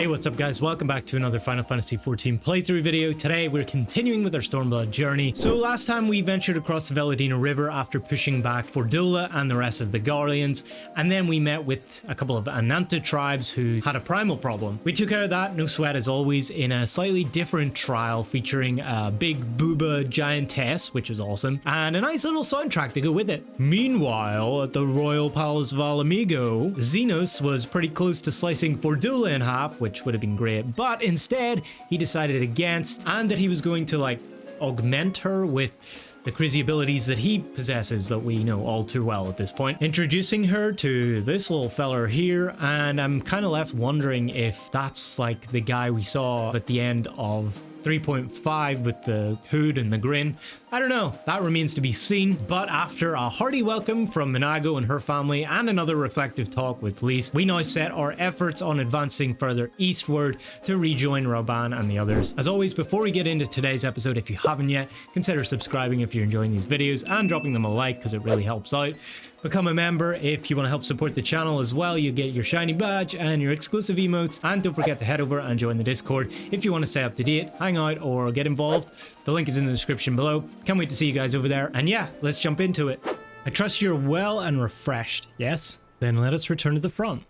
Hey, what's up guys? Welcome back to another Final Fantasy XIV playthrough video. Today we're continuing with our Stormblood journey. So last time we ventured across the Veladina River after pushing back Fordula and the rest of the Garleans, and then we met with a couple of Ananta tribes who had a primal problem. We took care of that, no sweat as always, in a slightly different trial featuring a big booba giantess, which was awesome, and a nice little soundtrack to go with it. Meanwhile, at the Royal Palace of Alamigo, Zenos was pretty close to slicing Fordula in half, which would have been great, but instead he decided against, and that he was going to like augment her with the crazy abilities that he possesses that we know all too well at this point, introducing her to this little feller here. And I'm kind of left wondering if that's like the guy we saw at the end of 3.5 with the hood and the grin. I don't know, that remains to be seen. But after a hearty welcome from Minago and her family and another reflective talk with Lise, we now set our efforts on advancing further eastward to rejoin Raban and the others. As always, before we get into today's episode, if you haven't yet, consider subscribing if you're enjoying these videos and dropping them a like because it really helps out. Become a member if you want to help support the channel as well. You get your shiny badge and your exclusive emotes, and don't forget to head over and join the Discord if you want to stay up to date, hang out, or get involved. The link is in the description below. Can't wait to see you guys over there, and yeah, let's jump into it. I trust you're well and refreshed, yes? Then let us return to the front.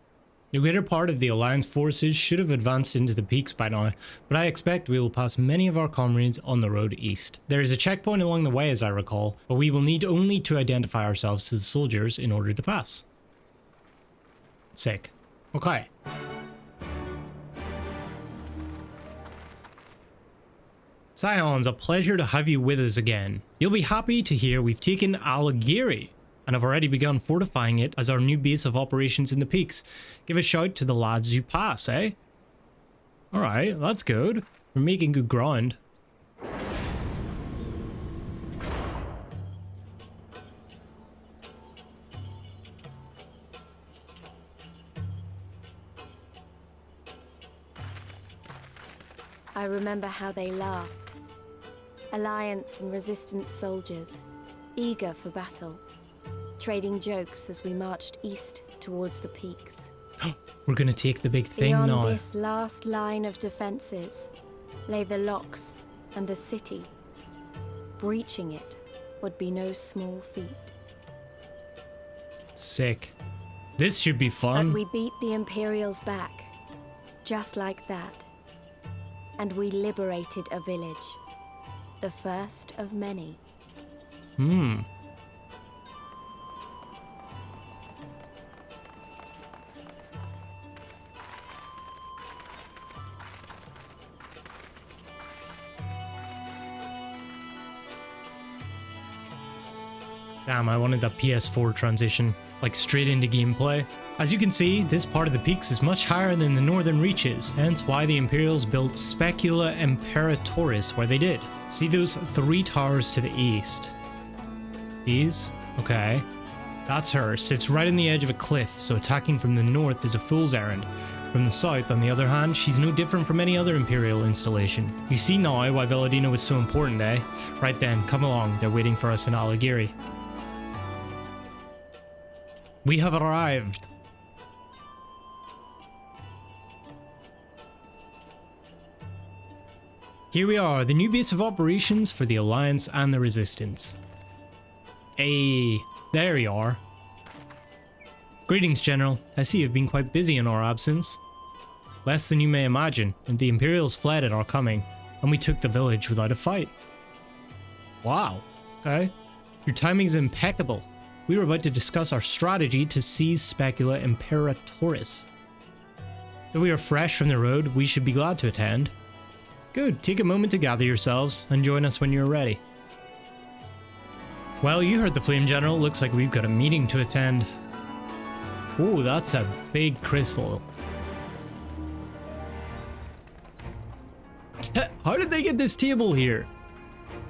The greater part of the Alliance forces should have advanced into the peaks by now, but I expect we will pass many of our comrades on the road east. There is a checkpoint along the way as I recall, but we will need only to identify ourselves to the soldiers in order to pass. Sick. Okay. Scions, a pleasure to have you with us again. You'll be happy to hear we've taken Ala Ghiri and have already begun fortifying it as our new base of operations in the peaks. Give a shout to the lads you pass, eh? Alright, that's good. We're making good ground. I remember how they laughed. Alliance and Resistance soldiers, eager for battle, trading jokes as we marched east towards the peaks. We're gonna take the big thing Beyond now. this last line of defenses lay the Lochs and the city. Breaching it would be no small feat. Sick. This should be fun. But we beat the Imperials back, just like that. And we liberated a village, the first of many. Damn, I wanted that PS4 transition, like straight into gameplay. As you can see, this part of the peaks is much higher than the northern reaches, hence why the Imperials built Specula Imperatoris where they did. See those three towers to the east? These? Okay. That's her, sits right on the edge of a cliff, so attacking from the north is a fool's errand. From the south, on the other hand, she's no different from any other Imperial installation. You see now why Veladina was so important, eh? Right then, come along, they're waiting for us in Ala Ghiri. We have arrived. Here we are, the new base of operations for the Alliance and the Resistance. Hey, there you are. Greetings, General. I see you've been quite busy in our absence. Less than you may imagine, and the Imperials fled at our coming, and we took the village without a fight. Wow, okay. Your timing is impeccable. We were about to discuss our strategy to seize Specula Imperatoris. Though we are fresh from the road, we should be glad to attend. Good, take a moment to gather yourselves and join us when you're ready. Well, you heard the Flame General. Looks like we've got a meeting to attend. Oh, that's a big crystal. How did they get this table here?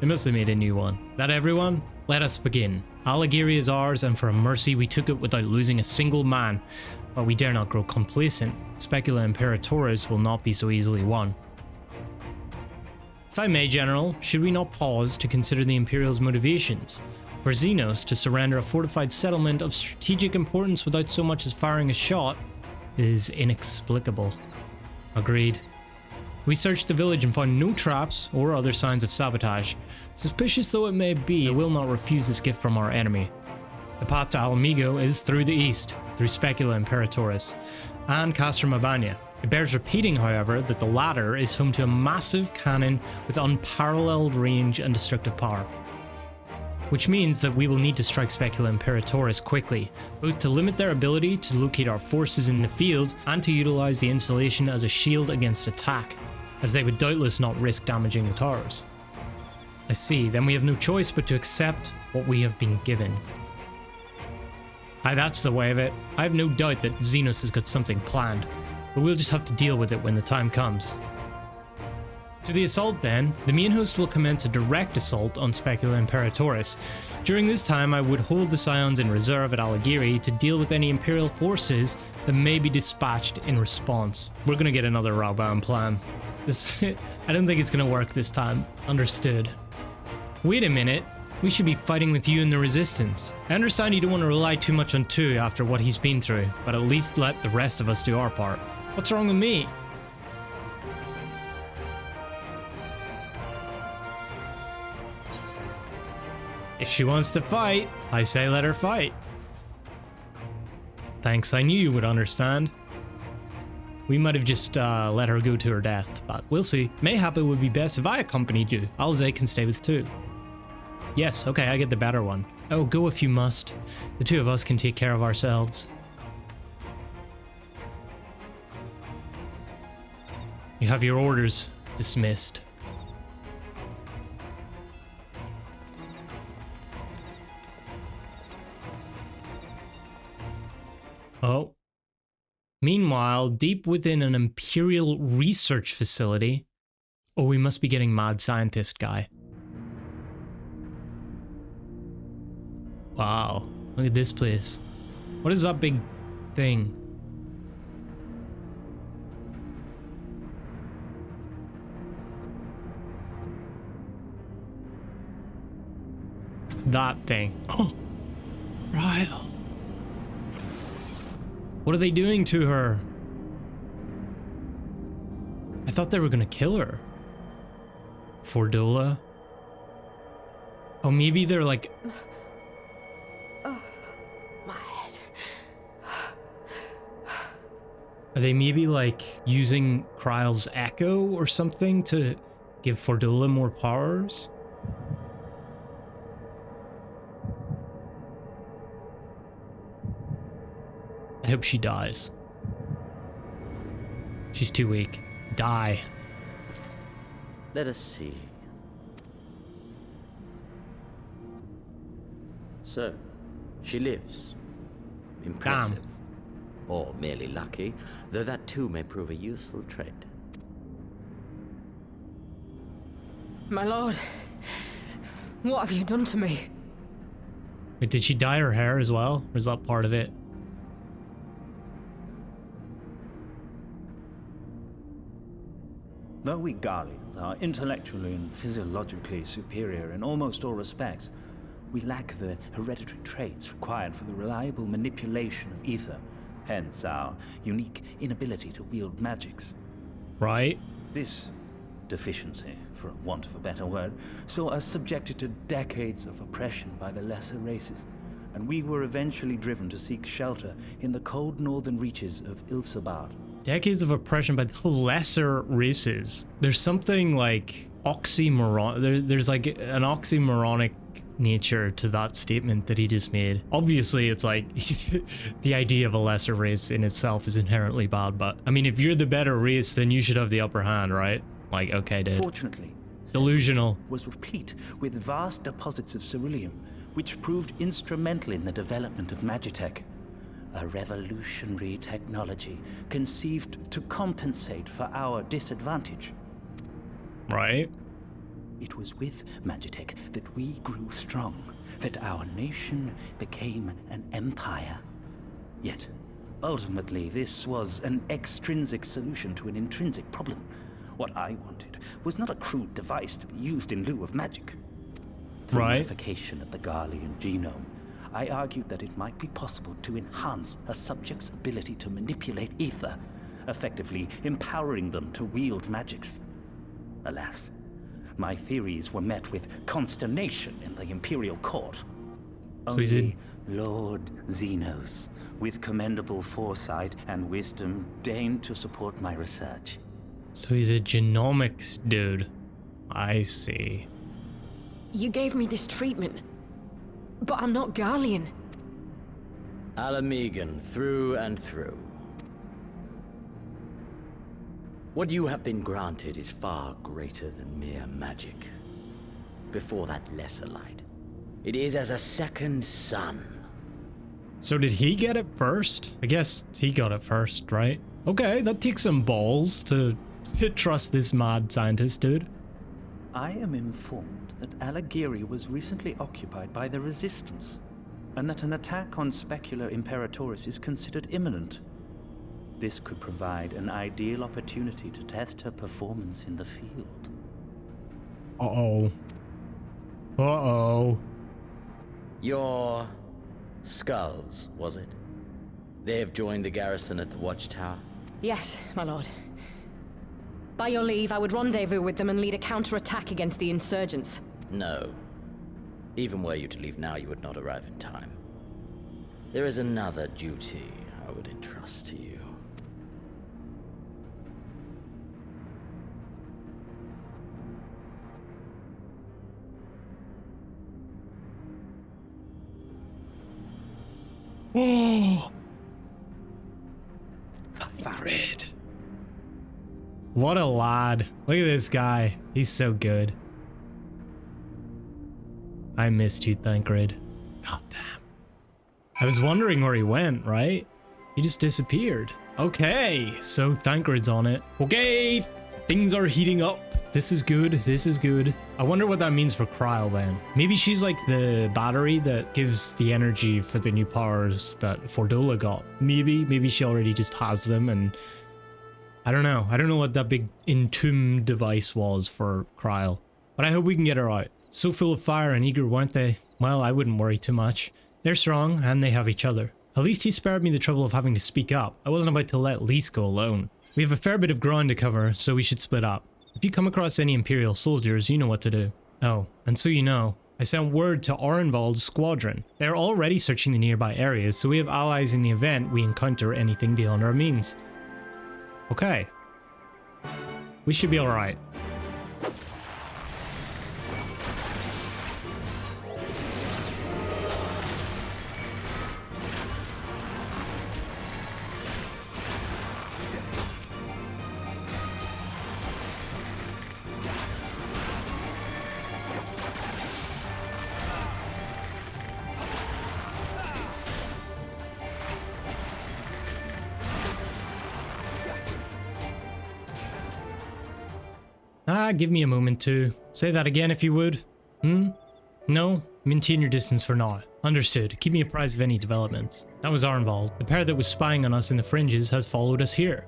They must have made a new one. That everyone? Let us begin. Ala Ghiri is ours, and for a mercy we took it without losing a single man. But we dare not grow complacent. Specula Imperatoris will not be so easily won. If I may, General, should we not pause to consider the Imperial's motivations? For Zenos to surrender a fortified settlement of strategic importance without so much as firing a shot is inexplicable. Agreed. We searched the village and found no traps or other signs of sabotage. Suspicious though it may be, I will not refuse this gift from our enemy. The path to Alamigo is through the east, through Specula Imperatoris, and Castrum Abania. It bears repeating, however, that the latter is home to a massive cannon with unparalleled range and destructive power. Which means that we will need to strike Specula Imperatoris quickly, both to limit their ability to locate our forces in the field and to utilize the installation as a shield against attack, as they would doubtless not risk damaging the towers. I see, then we have no choice but to accept what we have been given. Aye, that's the way of it. I have no doubt that Zenos has got something planned, but we'll just have to deal with it when the time comes. To the assault then, the main host will commence a direct assault on Specula Imperatoris. During this time I would hold the Scions in reserve at Ala Ghiri to deal with any Imperial forces that may be dispatched in response. We're gonna get another Rhalgr plan. I don't think it's gonna work this time. Understood. Wait a minute. We should be fighting with you and the Resistance. I understand you don't want to rely too much on Tu after what he's been through, but at least let the rest of us do our part. What's wrong with me? If she wants to fight, I say let her fight. Thanks, I knew you would understand. We might have just let her go to her death, but we'll see. Mayhap it would be best if I accompanied you. Alze can stay with Tu. Yes, okay, I get the better one. Oh, go if you must. The two of us can take care of ourselves. You have your orders. Dismissed. Oh. Meanwhile, deep within an Imperial research facility... Oh, we must be getting mad scientist guy. Wow, look at this place. What is that big thing? That thing. Oh, Ryle. What are they doing to her? I thought they were gonna kill her. Fordola? Oh, maybe they're like... Are they maybe like using Kryle's echo or something to give Fordola more powers? I hope she dies. She's too weak. Die. Let us see. So, she lives. Impressive. Damn. Or merely lucky, though that too may prove a useful trait. My lord, what have you done to me? Wait, did she dye her hair as well? Or is that part of it? Though we Garleans are intellectually and physiologically superior in almost all respects, we lack the hereditary traits required for the reliable manipulation of ether. Hence our unique inability to wield magics. Right. This deficiency, for want of a better word, saw us subjected to decades of oppression by the lesser races, and we were eventually driven to seek shelter in the cold northern reaches of Ilsabard. Decades of oppression by the lesser races. There's something like oxymoron. There's like an oxymoronic nature to that statement that he just made. Obviously, it's like the idea of a lesser race in itself is inherently bad, but I mean, if you're the better race, then you should have the upper hand, right? Like, okay, dude. Fortunately, delusional. Was replete with vast deposits of ceruleum, which proved instrumental in the development of Magitech, a revolutionary technology conceived to compensate for our disadvantage. Right. It was with Magitech that we grew strong, that our nation became an empire. Yet, ultimately, this was an extrinsic solution to an intrinsic problem. What I wanted was not a crude device to be used in lieu of magic. Through modification of the Garlean genome, I argued that it might be possible to enhance a subject's ability to manipulate ether, effectively empowering them to wield magics. Alas, my theories were met with consternation in the Imperial court. So he's in... Lord Zenos, with commendable foresight and wisdom, deigned to support my research. So he's a genomics dude. I see. You gave me this treatment, but I'm not Garlean. Alamegan, through and through. What you have been granted is far greater than mere magic. Before that lesser light, it is as a second son. So did he get it first? I guess he got it first, right? Okay, that takes some balls to trust this mad scientist, dude. I am informed that Ala Ghiri was recently occupied by the Resistance, and that an attack on Specula Imperatoris is considered imminent. This could provide an ideal opportunity to test her performance in the field. Uh-oh. Uh-oh. Your skulls, was it? They have joined the garrison at the watchtower? Yes, my lord. By your leave, I would rendezvous with them and lead a counterattack against the insurgents. No. Even were you to leave now, you would not arrive in time. There is another duty I would entrust to you. Oh, Conrad. What a lad. Look at this guy. He's so good. I missed you, Thancred. God damn. I was wondering where he went, right? He just disappeared. Okay, so Thancred's on it. Okay, things are heating up. This is good. This is good. I wonder what that means for Kryle then. Maybe she's like the battery that gives the energy for the new powers that Fordola got. Maybe she already just has them, and I don't know. I don't know what that big entomb device was for Kryle, but I hope we can get her out. So full of fire and eager, weren't they? Well, I wouldn't worry too much. They're strong and they have each other. At least he spared me the trouble of having to speak up. I wasn't about to let Lys go alone. We have a fair bit of ground to cover, so we should split up. If you come across any Imperial soldiers, you know what to do. Oh, and so you know, I sent word to Orenvald's squadron. They're already searching the nearby areas, so we have allies in the event we encounter anything beyond our means. Okay. We should be alright. Give me a moment to say that again if you would. No? Maintain your distance for now. Understood. Keep me apprised of any developments. That was Orenvald. The pair that was spying on us in the fringes has followed us here.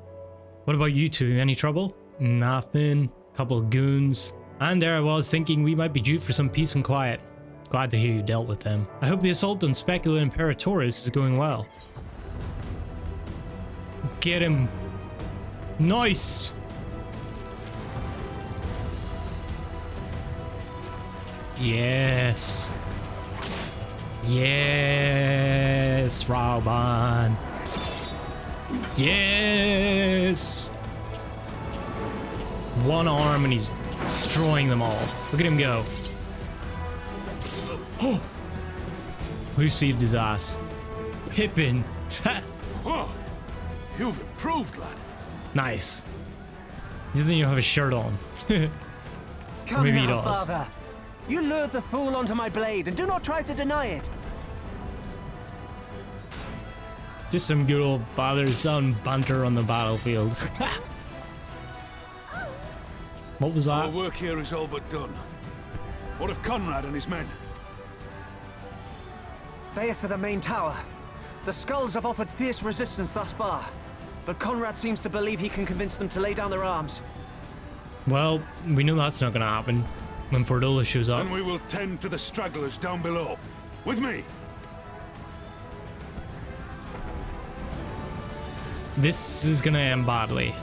What about you two? Any trouble? Nothing. Couple of goons. And there I was thinking we might be due for some peace and quiet. Glad to hear you dealt with them. I hope the assault on Specula Imperatoris is going well. Get him. Nice! Yes. Yes, Rauban. Yes. One arm and he's destroying them all. Look at him go. Oh. Who saved his ass? Pippin. Oh, you've improved, lad. Nice. He doesn't even have a shirt on. Come maybe now, he does. Father. You lured the fool onto my blade, and do not try to deny it. Just some good old father-son banter on the battlefield. What was that? Our work here is all but done. What of Conrad and his men? They are for the main tower. The skulls have offered fierce resistance thus far, but Conrad seems to believe he can convince them to lay down their arms. Well, we know that's not gonna happen when Fordola shows up. And we will tend to the stragglers down below. With me! This is gonna end badly.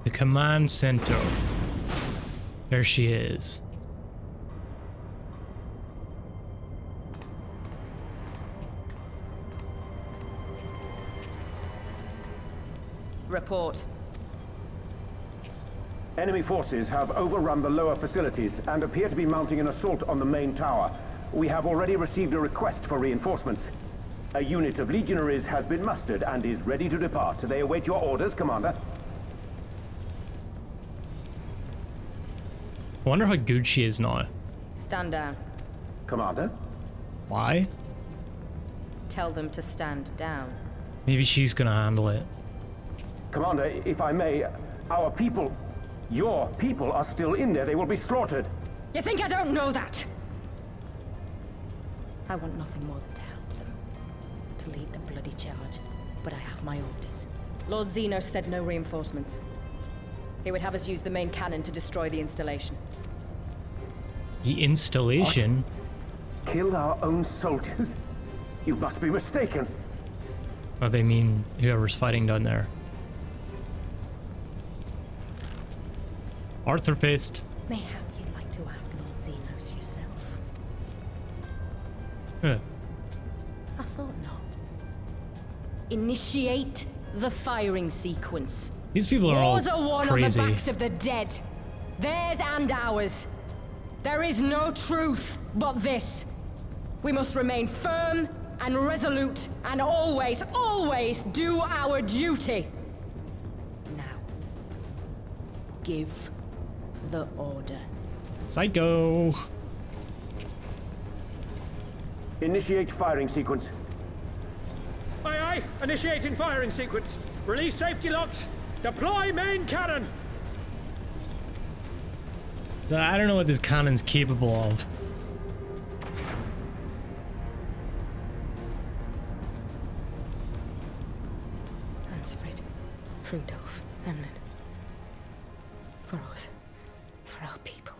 The command center. There she is. Report. Enemy forces have overrun the lower facilities and appear to be mounting an assault on the main tower. We have already received a request for reinforcements. A unit of legionaries has been mustered and is ready to depart. They await your orders, Commander. I wonder how good she is now. Stand down. Commander? Why? Tell them to stand down. Maybe she's gonna handle it. Commander, if I may, our people, your people are still in there. They will be slaughtered. You think I don't know that? I want nothing more than to help them. To lead the bloody charge. But I have my orders. Lord Zenos said no reinforcements. He would have us use the main cannon to destroy the installation. The installation? Kill our own soldiers? You must be mistaken. Oh, they mean whoever's fighting down there. Arthur Fist. Mayhap you'd like to ask Lord Zenos yourself. Huh. I thought not. Initiate the firing sequence. These people are all Wars are won crazy. on the backs of the dead. Theirs and ours. There is no truth but this. We must remain firm and resolute and always, always do our duty. Now, give the order. Psycho. Initiate firing sequence. Aye, aye. Initiating firing sequence. Release safety locks. Deploy main cannon. So I don't know what this cannon's capable of. Hansfred, Rudolph, Emlyn. For us. For our people.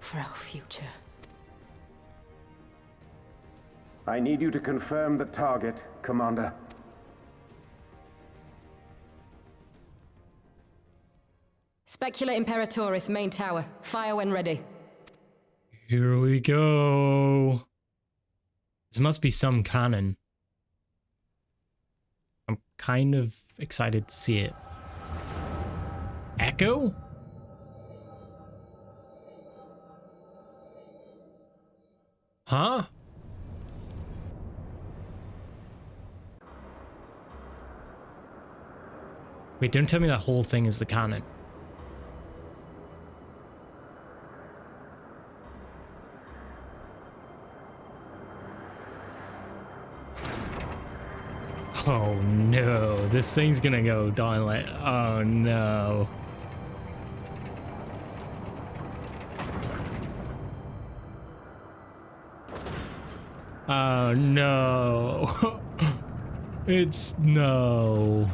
For our future. I need you to confirm the target, Commander. Specula Imperatoris, main tower. Fire when ready. Here we go. This must be some cannon. I'm kind of excited to see it. Echo? Huh? Wait, don't tell me that whole thing is the cannon. Oh no, this thing's gonna go down like, oh no. Oh no. It's no.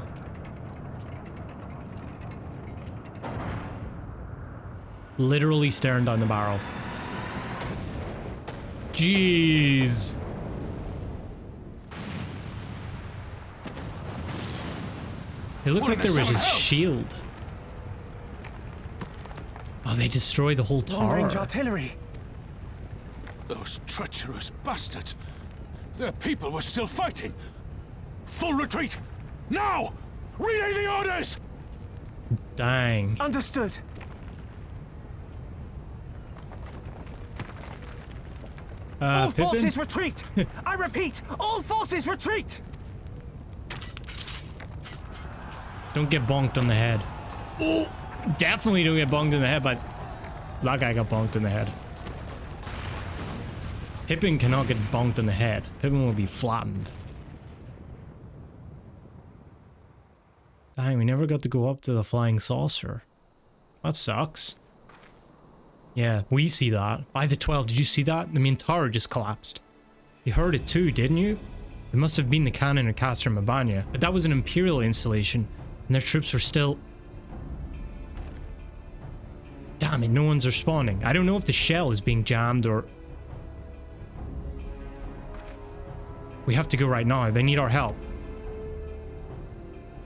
Literally staring down the barrel. Jeez. It looked like there was a shield. Oh, they destroyed the whole tower. Long-range artillery. Those treacherous bastards. Their people were still fighting. Full retreat. Now! Relay the orders! Dang. Understood. All Pippin? forces retreat! I repeat, all forces retreat! Don't get bonked on the head. Oh, definitely don't get bonked in the head, but that guy got bonked in the head. Pippin cannot get bonked in the head. Pippin will be flattened. Dang, we never got to go up to the flying saucer. That sucks. Yeah, we see that. By the 12, did you see that? The main tower just collapsed. You heard it too, didn't you? It must have been the cannon of Castrum Abania, but that was an Imperial installation, and their troops were still... Damn it, no one's responding. I don't know if the shell is being jammed or... We have to go right now. They need our help.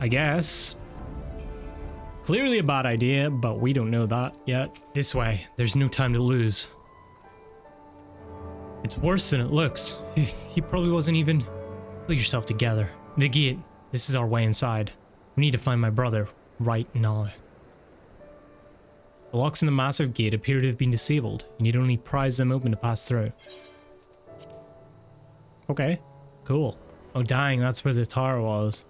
I guess. Clearly a bad idea, but we don't know that yet. This way. There's no time to lose. It's worse than it looks. He probably wasn't even... Pull yourself together. The gate. This is our way inside. We need to find my brother right now. The locks in the massive gate appear to have been disabled. You need only prise them open to pass through. Okay, cool. Oh dang, that's where the tower was.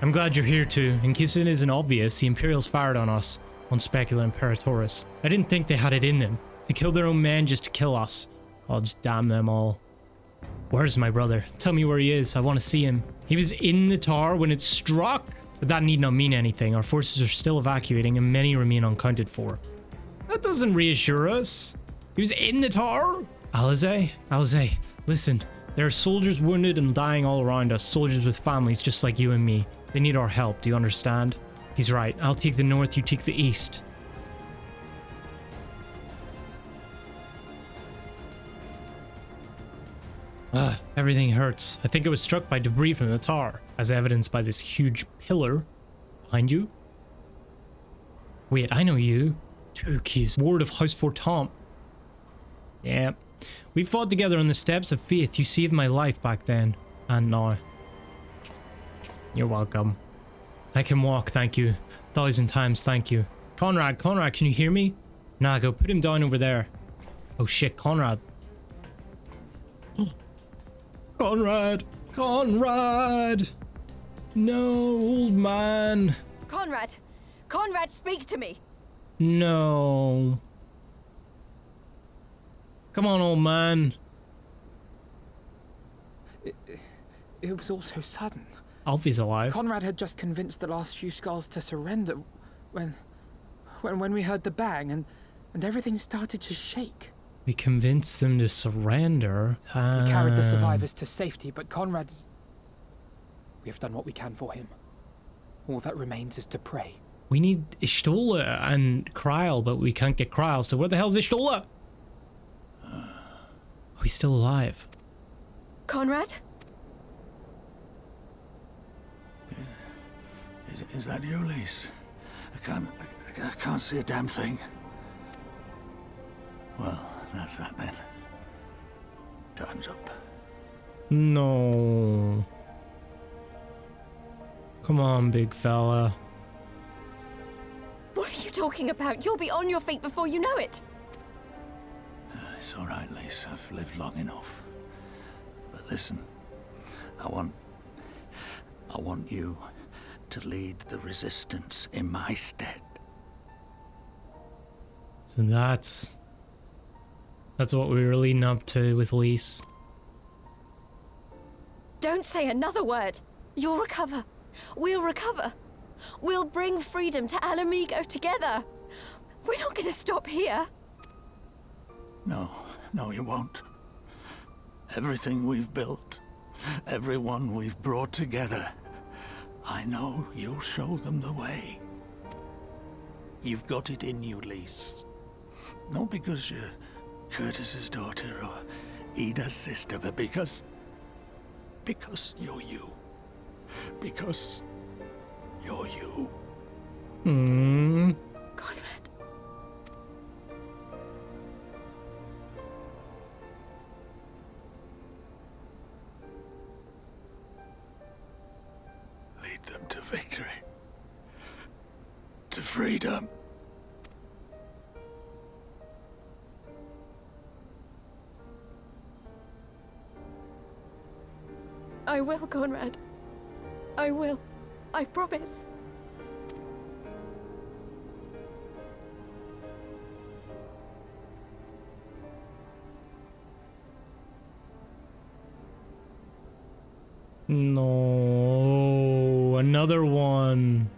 I'm glad you're here too. In case it isn't obvious, the Imperials fired on us on Specula Imperatoris. I didn't think they had it in them to kill their own men just to kill us. Gods damn them all. Where's my brother? Tell me where he is. I want to see him. He was in the tower when it struck. But that need not mean anything. Our forces are still evacuating and many remain unaccounted for. That doesn't reassure us. He was in the tower? Alize, listen. There are soldiers wounded and dying all around us. Soldiers with families just like you and me. They need our help. Do you understand? He's right. I'll take the north, you take the east. Everything hurts. I think it was struck by debris from the tower, as evidenced by this huge pillar behind you. Wait, I know you. Turkey's ward of House Fortamp. Yeah. We fought together on the steps of faith. You saved my life back then. And now. You're welcome. I can walk, thank you. 1,000 times, thank you. Conrad, can you hear me? Nah, go put him down over there. Oh shit, Conrad. Conrad! No, old man. Conrad, speak to me. No. Come on, old man. It was all so sudden. Alfie's alive. Conrad had just convinced the last few skulls to surrender when we heard the bang and everything started to shake. We convinced them to surrender. We carried the survivors to safety, but Conrad's... We have done what we can for him. All that remains is to pray. We need Ishtola and Kryl, but we can't get Kryl, so where the hell's Ishtola? Oh, he's still alive. Conrad? Is that you, Lise? I can't see a damn thing. Well, that's that then. Time's up. No. Come on, big fella. What are you talking about? You'll be on your feet before you know it. It's all right, Lise. I've lived long enough. But listen, I want you to lead the resistance in my stead. So that's what we were leading up to with Lise. Don't say another word. You'll recover. We'll recover. We'll bring freedom to Alamigo together. We're not going to stop here. No, you won't. Everything we've built, everyone we've brought together, I know you'll show them the way. You've got it in you, Lise. Not because you're Curtis's daughter or Ida's sister, but because you're you. Because you're you. Conrad. Lead them to victory. To freedom. I will, Conrad. I will. I promise. No, another one.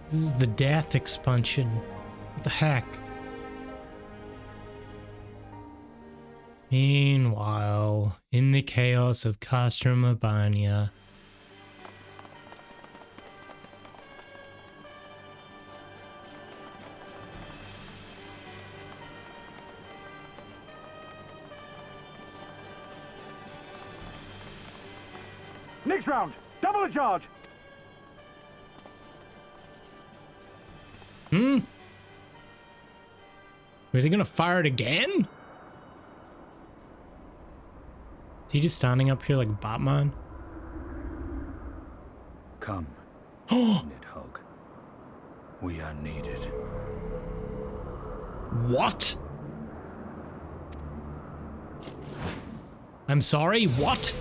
This is the death expansion. What the heck? Meanwhile, in the chaos of Castrum Abania. Next round, double the charge. Is he gonna fire it again? Is he just standing up here like Batman? Come, Nidhogg. We are needed. What? I'm sorry, what?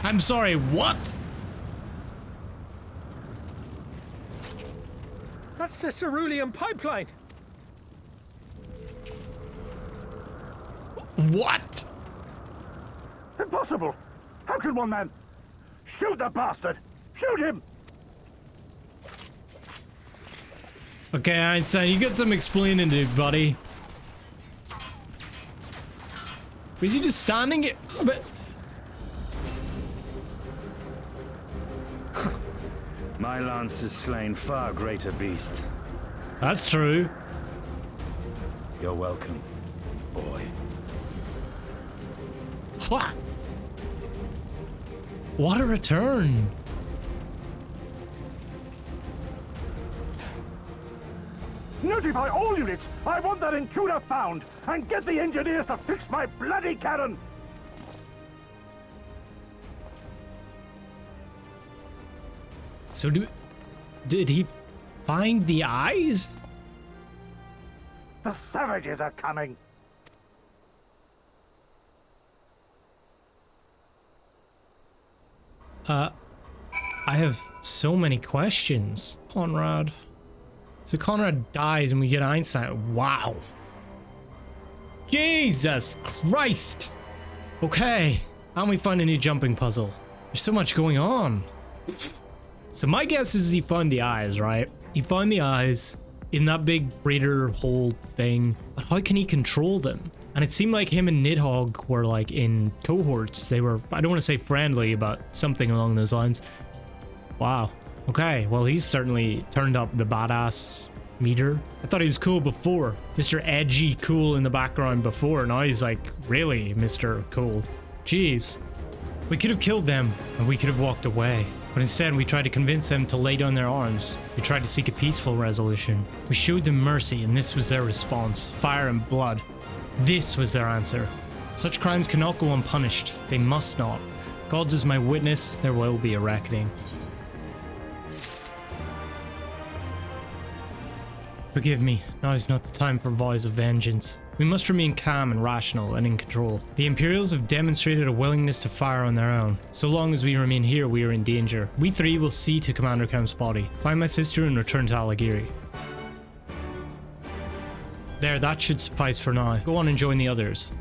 I'm sorry, what? That's the cerulean pipeline. What? Impossible! How can one man... Shoot the bastard! Shoot him! Okay, Einstein, you got some explaining to do, buddy. Was he just standing it? But... My lance has slain far greater beasts. That's true. You're welcome, boy. What? What a return. Notify all units! I want that intruder found! And get the engineers to fix my bloody cannon! So did he find the eyes? The savages are coming! I have so many questions. Conrad. So Conrad dies and we get Einstein. Wow. Jesus Christ. Okay. And we find a new jumping puzzle. There's so much going on. So my guess is he found the eyes, right? He found the eyes in that big breeder hole thing. But how can he control them? And it seemed like him and Nidhogg were like in cohorts. They were, I don't want to say friendly, but something along those lines. Wow. Okay, well he's certainly turned up the badass meter. I thought he was cool before. Mr. Edgy cool in the background before. Now he's like really Mr. Cool. Jeez. We could have killed them and we could have walked away. But instead we tried to convince them to lay down their arms. We tried to seek a peaceful resolution. We showed them mercy and this was their response. Fire and blood. This was their answer. Such crimes cannot go unpunished. They must not. God is my witness, there will be a reckoning. Forgive me, now is not the time for vows of vengeance. We must remain calm and rational and in control. The Imperials have demonstrated a willingness to fire on their own. So long as we remain here, we are in danger. We three will see to Commander Kemp's body. Find my sister and return to Ala Ghiri. There, that should suffice for now. Go on and join the others.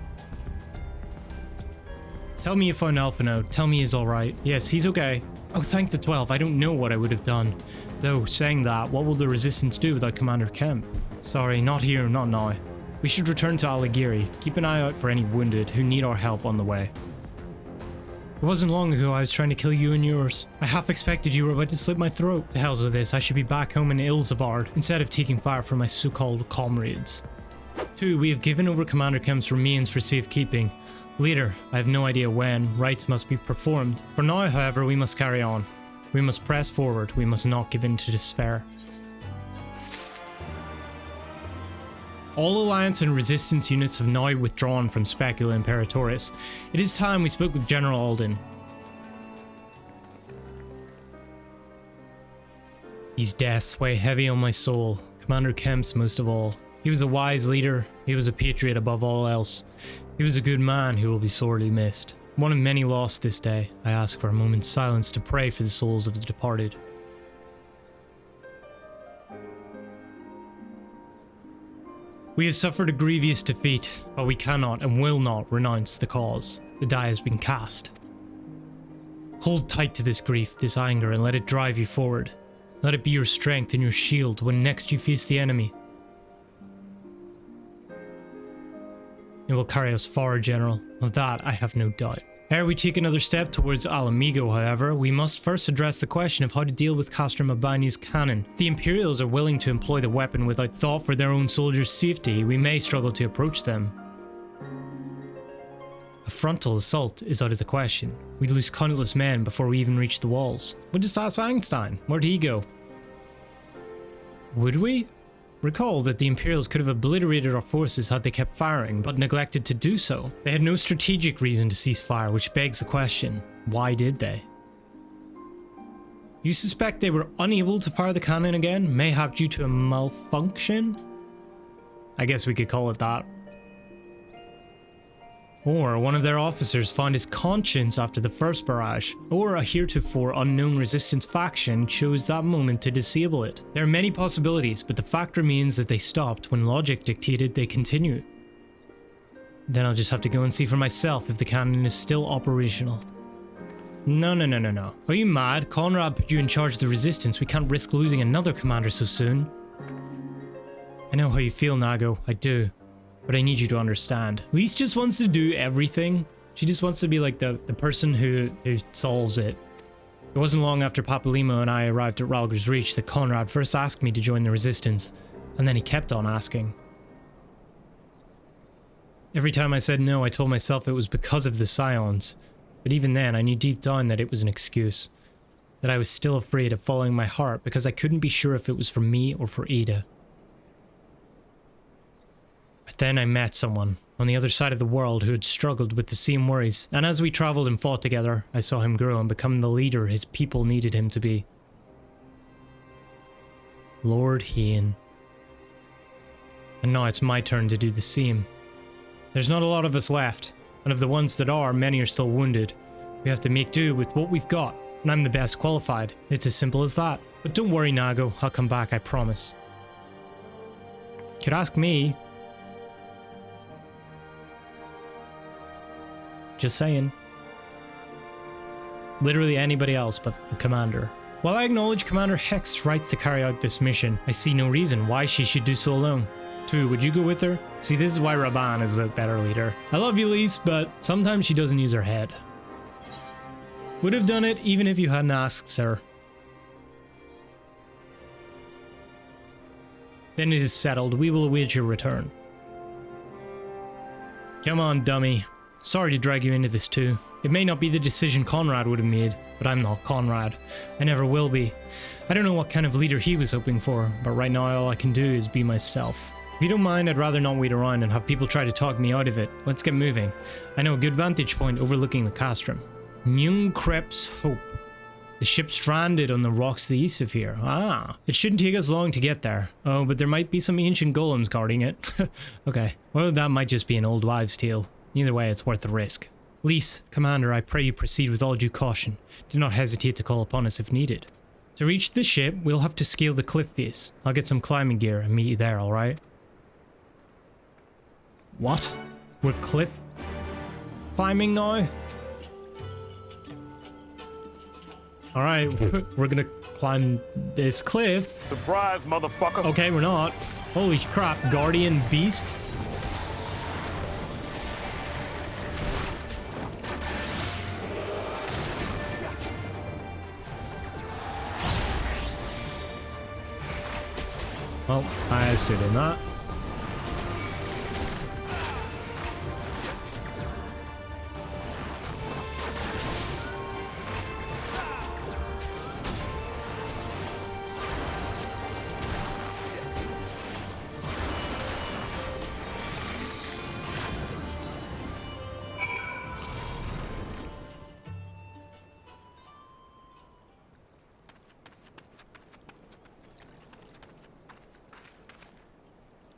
Tell me you found Alphino. Tell me he's alright. Yes, he's okay. Oh, thank the 12. I don't know what I would have done. Though, saying that, what will the Resistance do without Commander Kemp? Sorry, not here, not now. We should return to Ala Ghiri. Keep an eye out for any wounded who need our help on the way. It wasn't long ago I was trying to kill you and yours. I half expected you were about to slit my throat. To hell's with this, I should be back home in Ilzabard instead of taking fire from my so-called comrades. 2. We have given over Commander Kemp's remains for safekeeping. Later, I have no idea when, rites must be performed. For now, however, we must carry on. We must press forward, we must not give in to despair. All Alliance and Resistance units have now withdrawn from Specula Imperatoris. It is time we spoke with General Alden. These deaths weigh heavy on my soul, Commander Kemp's most of all. He was a wise leader, he was a patriot above all else. He was a good man who will be sorely missed. One of many lost this day. I ask for a moment's silence to pray for the souls of the departed. We have suffered a grievous defeat, but we cannot and will not renounce the cause. The die has been cast. Hold tight to this grief, this anger, and let it drive you forward. Let it be your strength and your shield when next you face the enemy. It will carry us far, General. Of that, I have no doubt. Ere we take another step towards Alamigo, however, we must first address the question of how to deal with Castrum Abania's cannon. If the Imperials are willing to employ the weapon without thought for their own soldiers' safety, we may struggle to approach them. A frontal assault is out of the question. We'd lose countless men before we even reach the walls. What does ask Einstein? Where'd he go? Would we? Recall that the Imperials could have obliterated our forces had they kept firing, but neglected to do so. They had no strategic reason to cease fire, which begs the question, why did they? You suspect they were unable to fire the cannon again, mayhap due to a malfunction? I guess we could call it that. Or one of their officers found his conscience after the first barrage, or a heretofore unknown resistance faction chose that moment to disable it. There are many possibilities, but the fact remains that they stopped when logic dictated they continue. Then I'll just have to go and see for myself if the cannon is still operational. No. Are you mad? Conrad put you in charge of the resistance. We can't risk losing another commander so soon. I know how you feel, Nago. I do. But I need you to understand. Lise just wants to do everything. She just wants to be like the person who solves it. It wasn't long after Papalimo and I arrived at Rhalgr's Reach that Conrad first asked me to join the resistance, and then he kept on asking. Every time I said no, I told myself it was because of the Scions, but even then I knew deep down that it was an excuse. That I was still afraid of following my heart because I couldn't be sure if it was for me or for Ada. But then I met someone on the other side of the world who had struggled with the same worries, and as we travelled and fought together, I saw him grow and become the leader his people needed him to be. Lord Hien. And now it's my turn to do the same. There's not a lot of us left, and of the ones that are, many are still wounded. We have to make do with what we've got, and I'm the best qualified. It's as simple as that. But don't worry, Nago, I'll come back, I promise. You could ask me. Just saying. Literally anybody else but the commander. While I acknowledge Commander Heck's rights to carry out this mission, I see no reason why she should do so alone. Tu, would you go with her? See, this is why Raban is a better leader. I love you, Lise, but sometimes she doesn't use her head. Would have done it even if you hadn't asked, sir. Then it is settled. We will await your return. Come on, dummy. Sorry to drag you into this too. It may not be the decision Conrad would have made, but I'm not Conrad. I never will be. I don't know what kind of leader he was hoping for, but right now all I can do is be myself. If you don't mind, I'd rather not wait around and have people try to talk me out of it. Let's get moving. I know a good vantage point overlooking the Castrum. Nyunkrepf's Hope. The ship stranded on the rocks to the east of here. Ah, it shouldn't take us long to get there. Oh, but there might be some ancient golems guarding it. Okay, well that might just be an old wives' tale. Either way, it's worth the risk. Lise, Commander, I pray you proceed with all due caution. Do not hesitate to call upon us if needed. To reach the ship, we'll have to scale the cliff face. I'll get some climbing gear and meet you there, alright? What? We're cliff climbing now? Alright, we're gonna climb this cliff. Surprise, motherfucker! Okay, we're not. Holy crap, Guardian Beast? Well, I stood in that.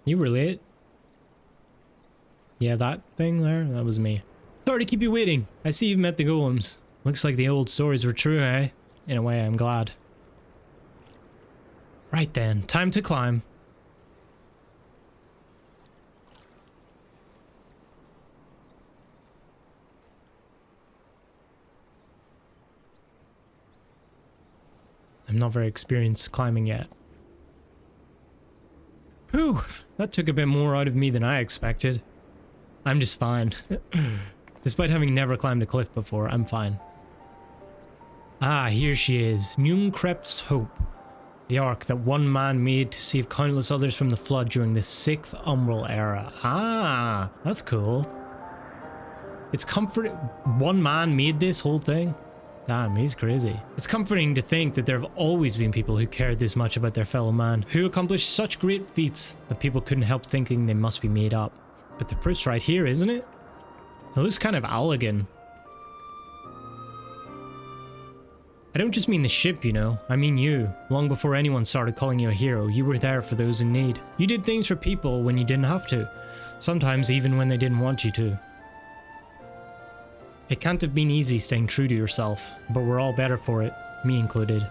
You were late. Yeah, that thing there, that was me. Sorry to keep you waiting. I see you've met the golems. Looks like the old stories were true, eh? In a way, I'm glad. Right then, time to climb. I'm not very experienced climbing yet. Whew, that took a bit more out of me than I expected. I'm just fine. Despite having never climbed a cliff before, I'm fine. Ah, here she is. Nyunkrepf's Hope. The ark that one man made to save countless others from the flood during the 6th Umbral era. Ah, that's cool. It's comforting. One man made this whole thing? Damn, he's crazy. It's comforting to think that there have always been people who cared this much about their fellow man, who accomplished such great feats that people couldn't help thinking they must be made up. But the proof's right here, isn't it? It looks kind of elegant. I don't just mean the ship, you know. I mean you. Long before anyone started calling you a hero, you were there for those in need. You did things for people when you didn't have to. Sometimes even when they didn't want you to. It can't have been easy staying true to yourself, but we're all better for it, me included.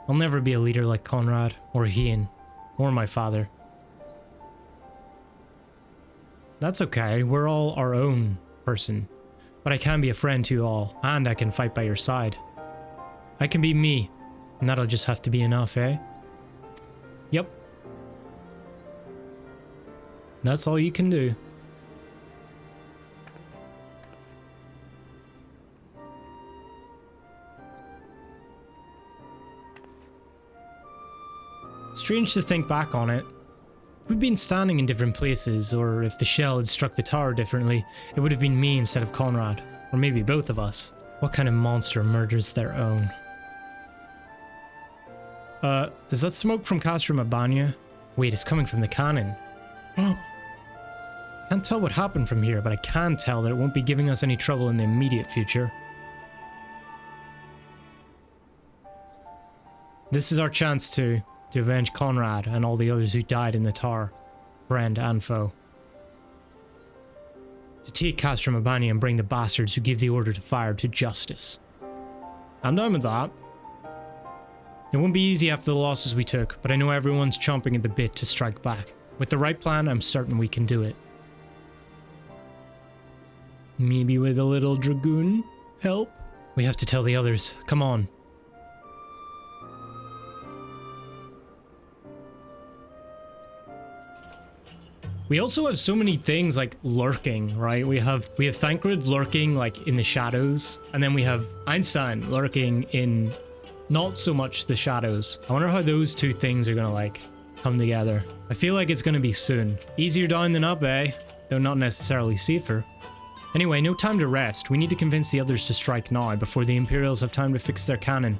I'll never be a leader like Conrad, or Ian, or my father. That's okay, we're all our own person. But I can be a friend to you all, and I can fight by your side. I can be me, and that'll just have to be enough, eh? Yep. That's all you can do. Strange to think back on it. If we'd been standing in different places, or if the shell had struck the tower differently, it would have been me instead of Conrad. Or maybe both of us. What kind of monster murders their own? Is that smoke from Castrum Abania? Wait, it's coming from the cannon. Oh. Can't tell what happened from here, but I can tell that it won't be giving us any trouble in the immediate future. This is our chance to avenge Conrad and all the others who died in the tower, friend and foe. To take Castrum Abania and bring the bastards who gave the order to fire to justice. I'm done with that. It won't be easy after the losses we took, but I know everyone's chomping at the bit to strike back. With the right plan, I'm certain we can do it. Maybe with a little dragoon help? We have to tell the others. Come on. We also have so many things like lurking, right? We have Thancred lurking like in the shadows, and then we have Einstein lurking in not so much the shadows. I wonder how those two things are gonna like come together. I feel like it's gonna be soon. Easier down than up, eh? Though not necessarily safer. Anyway, no time to rest. We need to convince the others to strike now before the Imperials have time to fix their cannon.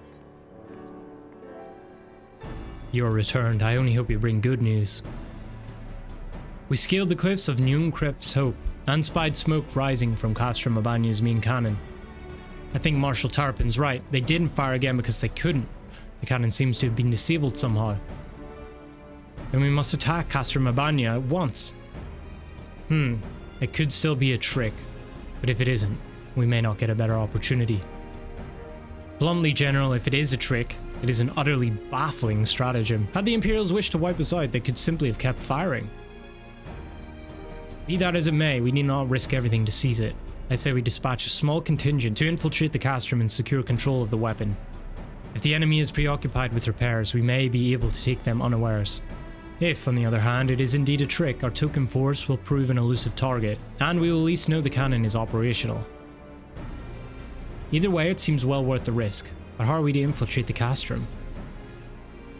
You're returned. I only hope you bring good news. We scaled the cliffs of Nyunkrepf's Hope and spied smoke rising from Castrum Abania's main cannon. I think Marshal Tarpin's right. They didn't fire again because they couldn't. The cannon seems to have been disabled somehow. Then we must attack Castrum Abania at once. It could still be a trick, but if it isn't, we may not get a better opportunity. Bluntly, General, if it is a trick, it is an utterly baffling stratagem. Had the Imperials wished to wipe us out, they could simply have kept firing. Be that as it may, we need not risk everything to seize it. I say we dispatch a small contingent to infiltrate the Castrum and secure control of the weapon. If the enemy is preoccupied with repairs, we may be able to take them unawares. If, on the other hand, it is indeed a trick, our token force will prove an elusive target, and we will at least know the cannon is operational. Either way, it seems well worth the risk, but how are we to infiltrate the Castrum?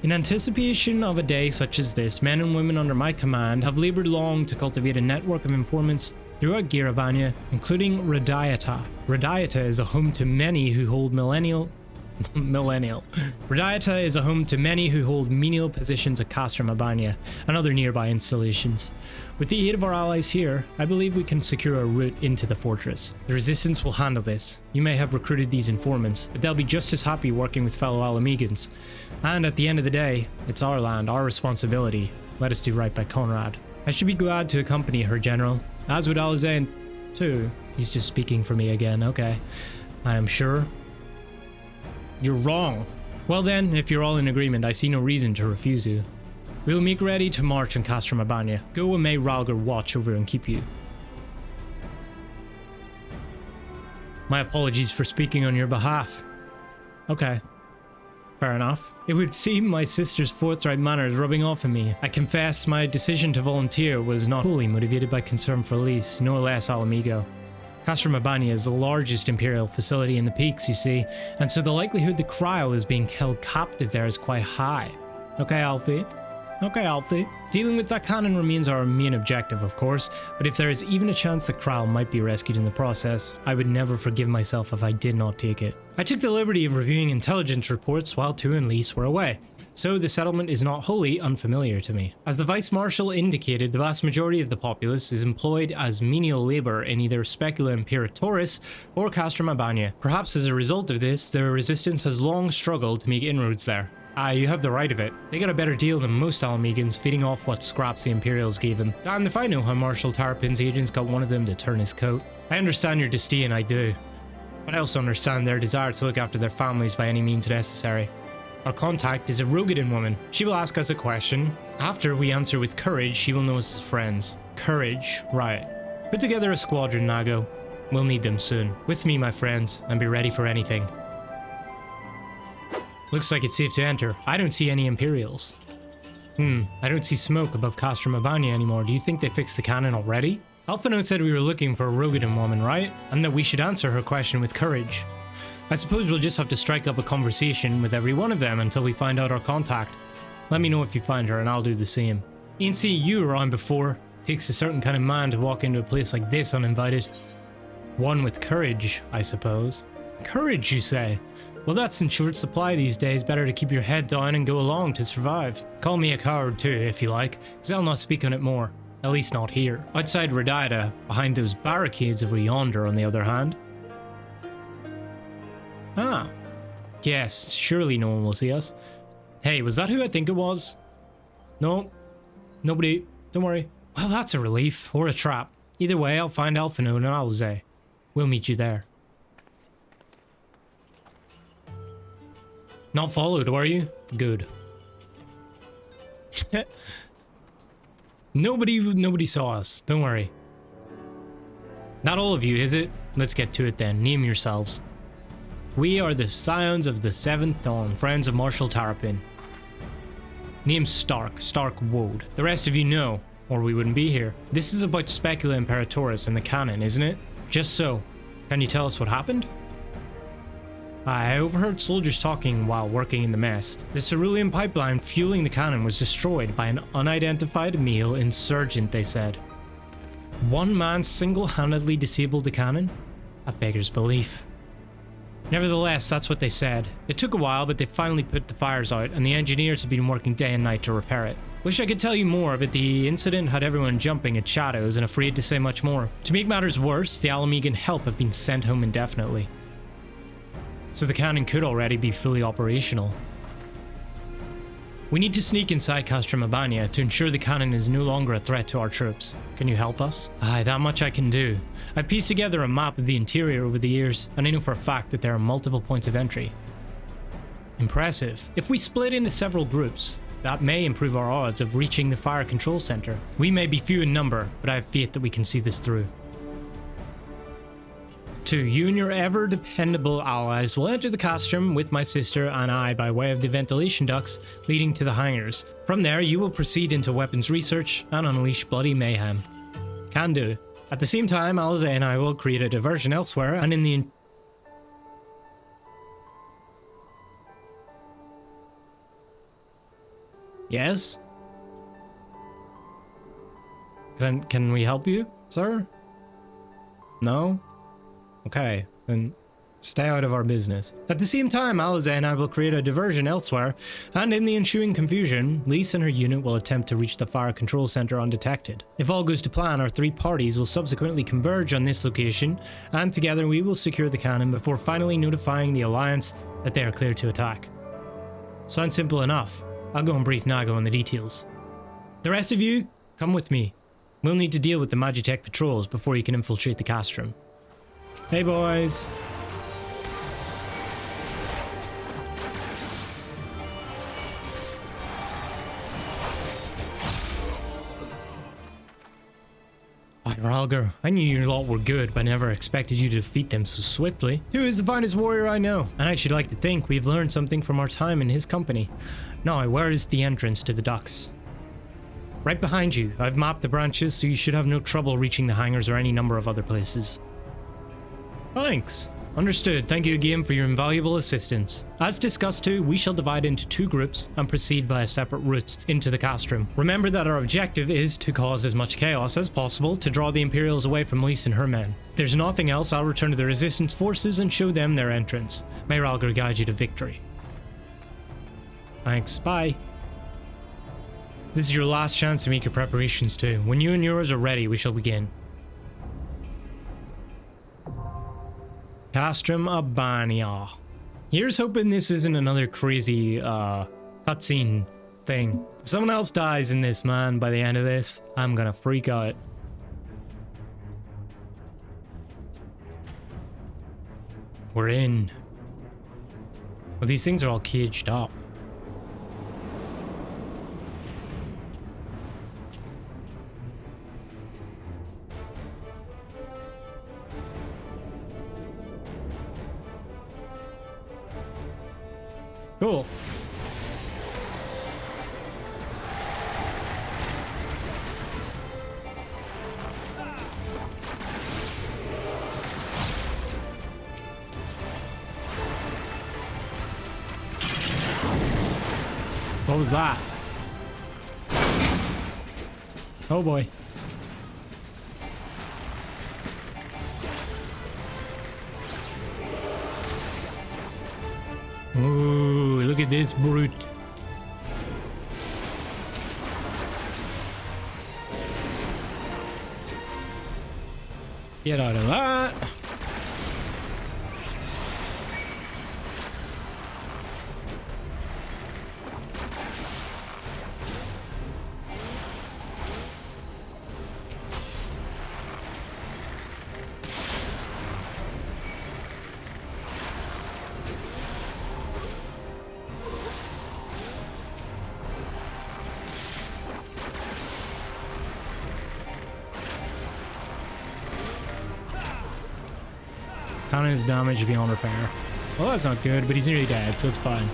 In anticipation of a day such as this, men and women under my command have laboured long to cultivate a network of informants throughout Abania, including Radiata. Radiata is a home to many who hold Radiata is a home to many who hold menial positions at Castrum Abania and other nearby installations. With the aid of our allies here, I believe we can secure a route into the fortress. The resistance will handle this. You may have recruited these informants, but they'll be just as happy working with fellow Alamegans. And at the end of the day, it's our land, our responsibility. Let us do right by Conrad. I should be glad to accompany her, General. As would Alizain too. He's just speaking for me again, okay. I am sure. You're wrong. Well then, if you're all in agreement, I see no reason to refuse you. We'll make ready to march on Castrum Abania. Go and may Rhalgr watch over and keep you. My apologies for speaking on your behalf. Okay. Fair enough. It would seem my sister's forthright manner is rubbing off on me. I confess my decision to volunteer was not wholly motivated by concern for Lys, no less Ala Ghiri. Castrum Abania is the largest Imperial facility in the peaks, you see, and so the likelihood the Kryl is being held captive there is quite high. Okay, Alfie. Okay, Alfie. Dealing with that cannon remains our main objective, of course, but if there is even a chance the Kryl might be rescued in the process, I would never forgive myself if I did not take it. I took the liberty of reviewing intelligence reports while Tu and Lys were away, so the settlement is not wholly unfamiliar to me. As the Vice Marshal indicated, the vast majority of the populace is employed as menial labour in either Specula Imperatoris or Castrum Abania. Perhaps as a result of this, the resistance has long struggled to make inroads there. You have the right of it. They got a better deal than most Ala Ghirians, feeding off what scraps the Imperials gave them. Damned if I know how Marshal Tarapin's agents got one of them to turn his coat. I understand your disdain, I do. But I also understand their desire to look after their families by any means necessary. Our contact is a Rhalgr woman. She will ask us a question. After we answer with courage, she will know us as friends. Courage, right. Put together a squadron, Nago. We'll need them soon. With me, my friends, and be ready for anything. Looks like it's safe to enter. I don't see any Imperials. I don't see smoke above Castrum Abania anymore. Do you think they fixed the cannon already? Alphinaud said we were looking for a Rhalgr woman, right? And that we should answer her question with courage. I suppose we'll just have to strike up a conversation with every one of them until we find out our contact. Let me know if you find her and I'll do the same. Ain't seen you around before. Takes a certain kind of man to walk into a place like this uninvited. One with courage, I suppose. Courage, you say? Well, that's in short supply these days. Better to keep your head down and go along to survive. Call me a coward too, if you like, because I'll not speak on it more. At least not here. Outside Radiata, behind those barricades over yonder, on the other hand. Ah. Yes, surely no one will see us. Hey, was that who I think it was? No. Nobody. Don't worry. Well, that's a relief. Or a trap. Either way, I'll find Alphinaud and Alze. We'll meet you there. Not followed, were you? Good. Nobody saw us. Don't worry. Not all of you, is it? Let's get to it then. Name yourselves. We are the Scions of the Seventh Dawn, friends of Marshal Tarapin. Name's Stark Woad. The rest of you know, or we wouldn't be here. This is about Specula Imperatoris and the cannon, isn't it? Just so. Can you tell us what happened? I overheard soldiers talking while working in the mess. The cerulean pipeline fueling the cannon was destroyed by an unidentified male insurgent, they said. One man single-handedly disabled the cannon? A beggar's belief. Nevertheless, that's what they said. It took a while, but they finally put the fires out, and the engineers have been working day and night to repair it. Wish I could tell you more, but the incident had everyone jumping at shadows and afraid to say much more. To make matters worse, the Ala Ghiri help have been sent home indefinitely. So the cannon could already be fully operational. We need to sneak inside Castrum Abania to ensure the cannon is no longer a threat to our troops. Can you help us? Aye, that much I can do. I've pieced together a map of the interior over the years, and I know for a fact that there are multiple points of entry. Impressive. If we split into several groups, that may improve our odds of reaching the fire control center. We may be few in number, but I have faith that we can see this through. 2. You and your ever-dependable allies will enter the Castrum with my sister and I by way of the ventilation ducts leading to the hangars. From there, you will proceed into weapons research and unleash bloody mayhem. Can do. At the same time, Alze and I will create a diversion elsewhere and in the... Yes? Can we help you, sir? No? Okay, then stay out of our business. At the same time, Alze and I will create a diversion elsewhere, and in the ensuing confusion, Lys and her unit will attempt to reach the fire control center undetected. If all goes to plan, our three parties will subsequently converge on this location, and together we will secure the cannon before finally notifying the Alliance that they are clear to attack. Sounds simple enough. I'll go and brief Nago on the details. The rest of you, come with me. We'll need to deal with the Magitech patrols before you can infiltrate the Castrum. Hey boys! I Rhalgr, I knew your lot were good, but never expected you to defeat them so swiftly. Tu is the finest warrior I know, and I should like to think we've learned something from our time in his company. Now, where is the entrance to the docks? Right behind you. I've mapped the branches, so you should have no trouble reaching the hangars or any number of other places. Thanks. Understood. Thank you again for your invaluable assistance. As discussed too, we shall divide into 2 groups and proceed via separate routes into the Castrum. Remember that our objective is to cause as much chaos as possible to draw the Imperials away from Lys and her men. If there's nothing else, I'll return to the Resistance forces and show them their entrance. May Rhalgr guide you to victory. Thanks. Bye. This is your last chance to make your preparations too. When you and yours are ready, we shall begin. Castrum Abania. Here's hoping this isn't another crazy cutscene thing. If someone else dies in this, man, by the end of this, I'm gonna freak out. We're in. Well, these things are all caged up. Cool. What was that? Oh boy. Ooh, look at this brute. Get out of that. His damage beyond repair. Well, that's not good, but he's nearly dead, so it's fine.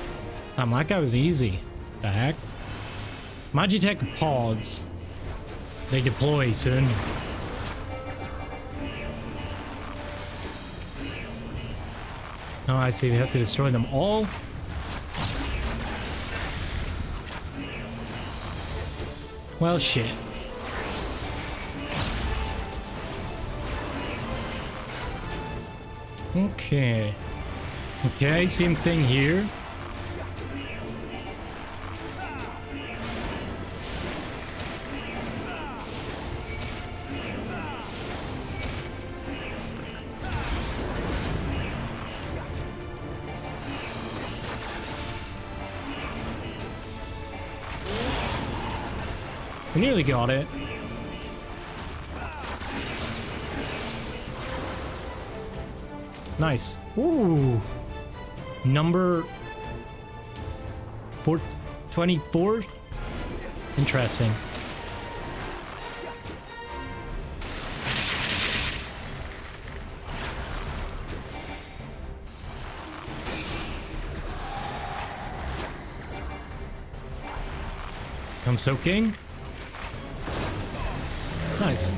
That guy was easy. The heck? Magitech pods. They deploy soon. Oh, I see. We have to destroy them all. Well, shit. Okay. Okay, same thing here. We nearly got it. Nice. Ooh. Number 424. Interesting. I'm soaking. Nice.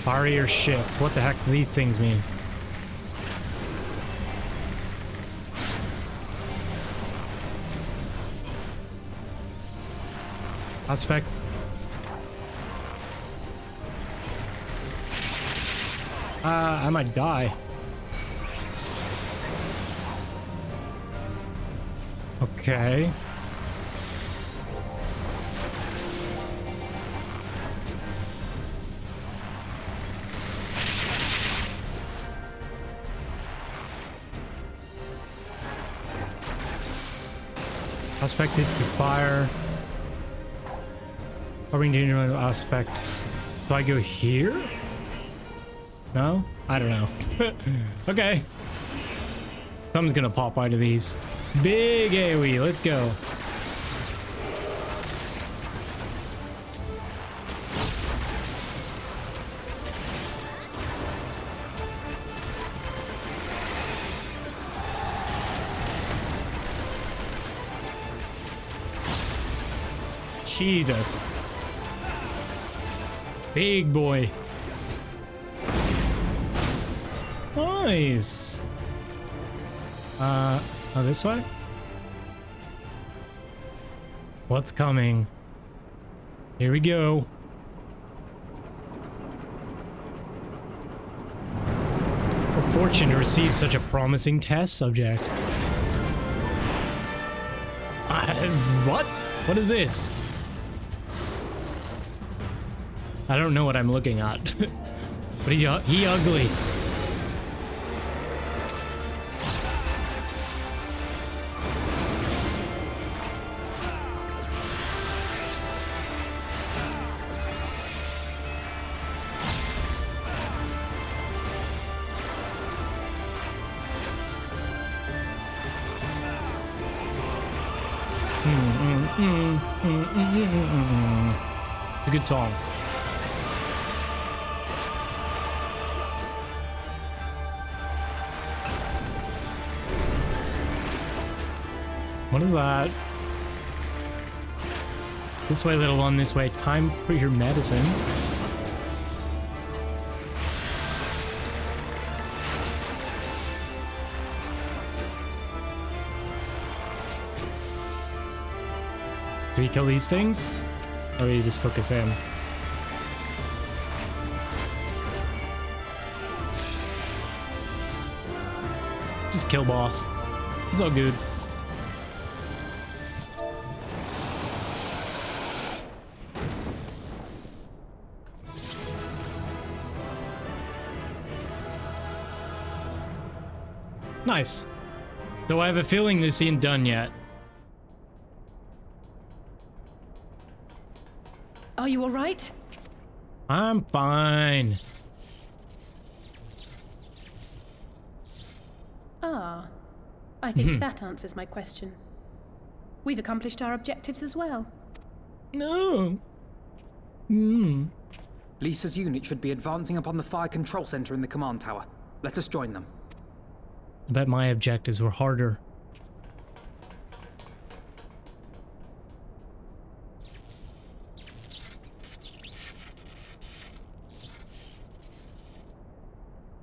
Barrier shift. What the heck do these things mean? Aspect. I might die. Okay. Aspected to fire. Covering general aspect. Do I go here? No? I don't know. Okay. Something's gonna pop out of these. Big AoE, let's go. Jesus. Big boy. Nice. Oh, this way? What's coming? Here we go. We're fortunate to receive such a promising test subject. What? What is this? I don't know what I'm looking at. But he ugly. It's a good song. What is that? This way, little one, this way. Time for your medicine. Do we kill these things? Or do we just focus in? Just kill boss. It's all good. Nice. Though I have a feeling this ain't done yet. Are you all right? I'm fine. Ah, I think that answers my question. We've accomplished our objectives as well. No. Lisa's unit should be advancing upon the fire control center in the command tower. Let us join them. I bet my objectives were harder.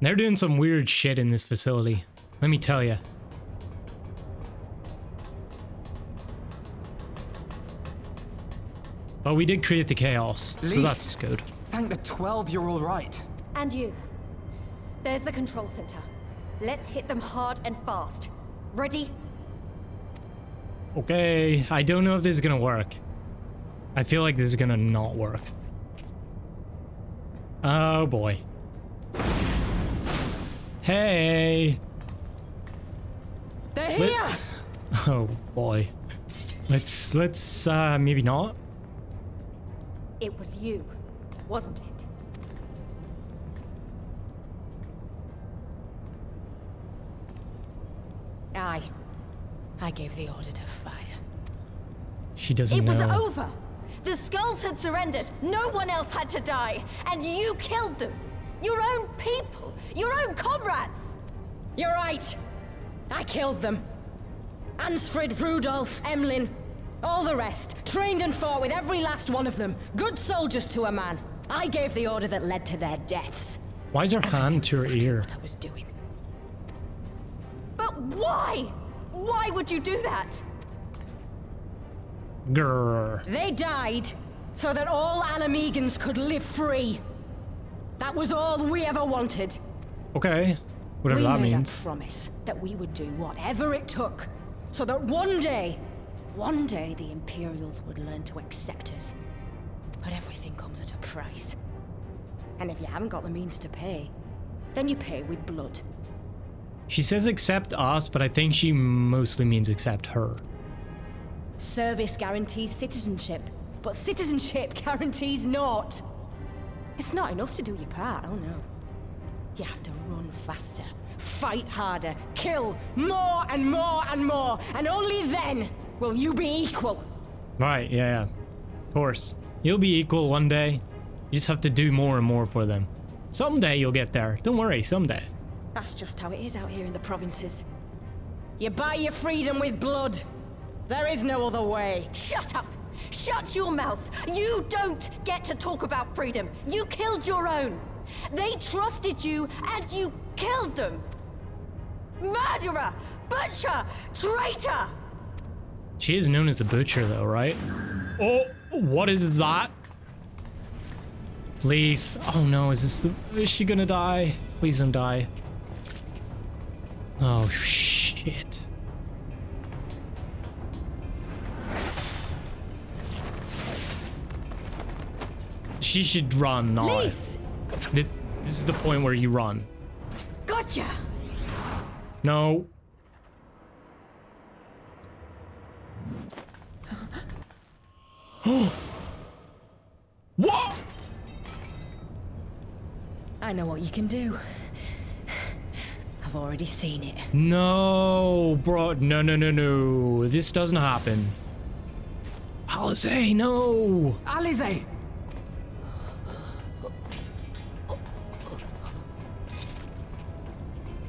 They're doing some weird shit in this facility. Let me tell you. But we did create the chaos, so that's good. Thank the 12 you're all right. And you. There's the control center. Let's hit them hard and fast. Ready? Okay, I don't know if this is gonna work. I feel like this is gonna not work. Oh boy. Hey! They're here! Oh boy. Let's maybe not. It was you, wasn't it? I gave the order to fire. She doesn't know. It was over! The skulls had surrendered, no one else had to die, and you killed them! Your own people! Your own comrades! You're right! I killed them. Ansfrid, Rudolf, Emlyn, all the rest, trained and fought with every last one of them. Good soldiers to a man. I gave the order that led to their deaths. Why is her hand to her ear? What I was doing. But why? Why would you do that? Grrr. They died so that all Alamegans could live free. That was all we ever wanted. Okay, whatever that means. We made a promise that we would do whatever it took, so that one day the Imperials would learn to accept us. But everything comes at a price. And if you haven't got the means to pay, then you pay with blood. She says accept us, but I think she mostly means accept her. Service guarantees citizenship, but citizenship guarantees naught. It's not enough to do your part, oh no. You have to run faster, fight harder, kill more and more and more, and only then will you be equal. Right, yeah. Of course. You'll be equal one day. You just have to do more and more for them. Someday you'll get there. Don't worry, someday. That's just how it is out here in the provinces. You buy your freedom with blood. There is no other way. Shut up! Shut your mouth! You don't get to talk about freedom! You killed your own! They trusted you, and you killed them! Murderer! Butcher! Traitor! She is known as the Butcher, though, right? Oh, what is that? Lise. Oh no, is she gonna die? Please don't die. Oh, shit. She should run now. Lise! This is the point where you run. Gotcha! No. What? I know what you can do. I've already seen it. No, bro. No, no, no, no. This doesn't happen. Alize, no. Alize!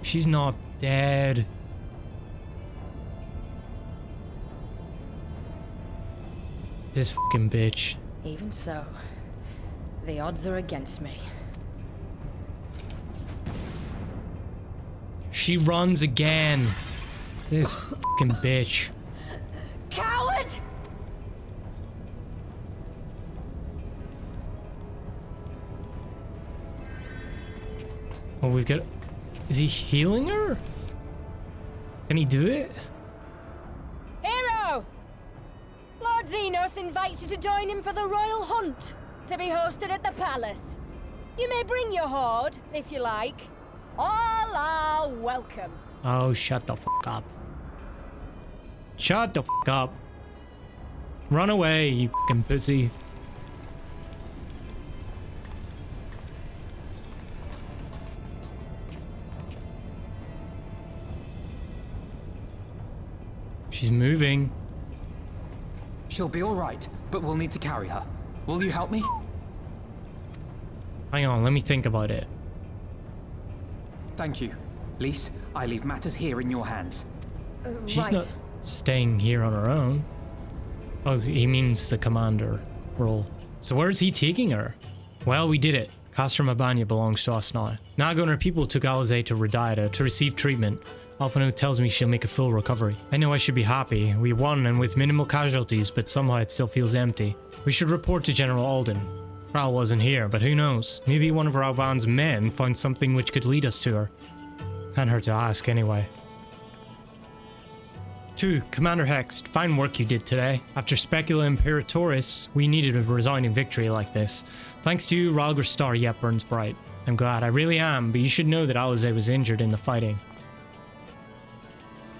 She's not dead. This fucking bitch. Even so, the odds are against me. She runs again. This fucking bitch. Coward! Oh, we've got... Is he healing her? Can he do it? Hero! Lord Zenos invites you to join him for the royal hunt, to be hosted at the palace. You may bring your horde, if you like. All are welcome. Oh, shut the fuck up. Shut the fuck up. Run away, you fucking pussy. She's moving. She'll be all right, but we'll need to carry her. Will you help me? Hang on, let me think about it. Thank you. Lise, I leave matters here in your hands. She's not staying here on her own. Oh, he means the commander role. So where's he taking her? Well, we did it. Castrum Abania belongs to us now. Nago and her people took Alize to Radiata to receive treatment. Alphano tells me she'll make a full recovery. I know I should be happy. We won and with minimal casualties, but somehow it still feels empty. We should report to General Alden. Ral wasn't here, but who knows? Maybe one of Rauban's men found something which could lead us to her. Can't hurt to ask anyway. 2. Commander Hex, fine work you did today. After Specula Imperatoris, we needed a resounding victory like this. Thanks to you, Rhalgr's star yet burns bright. I'm glad, I really am, but you should know that Alize was injured in the fighting.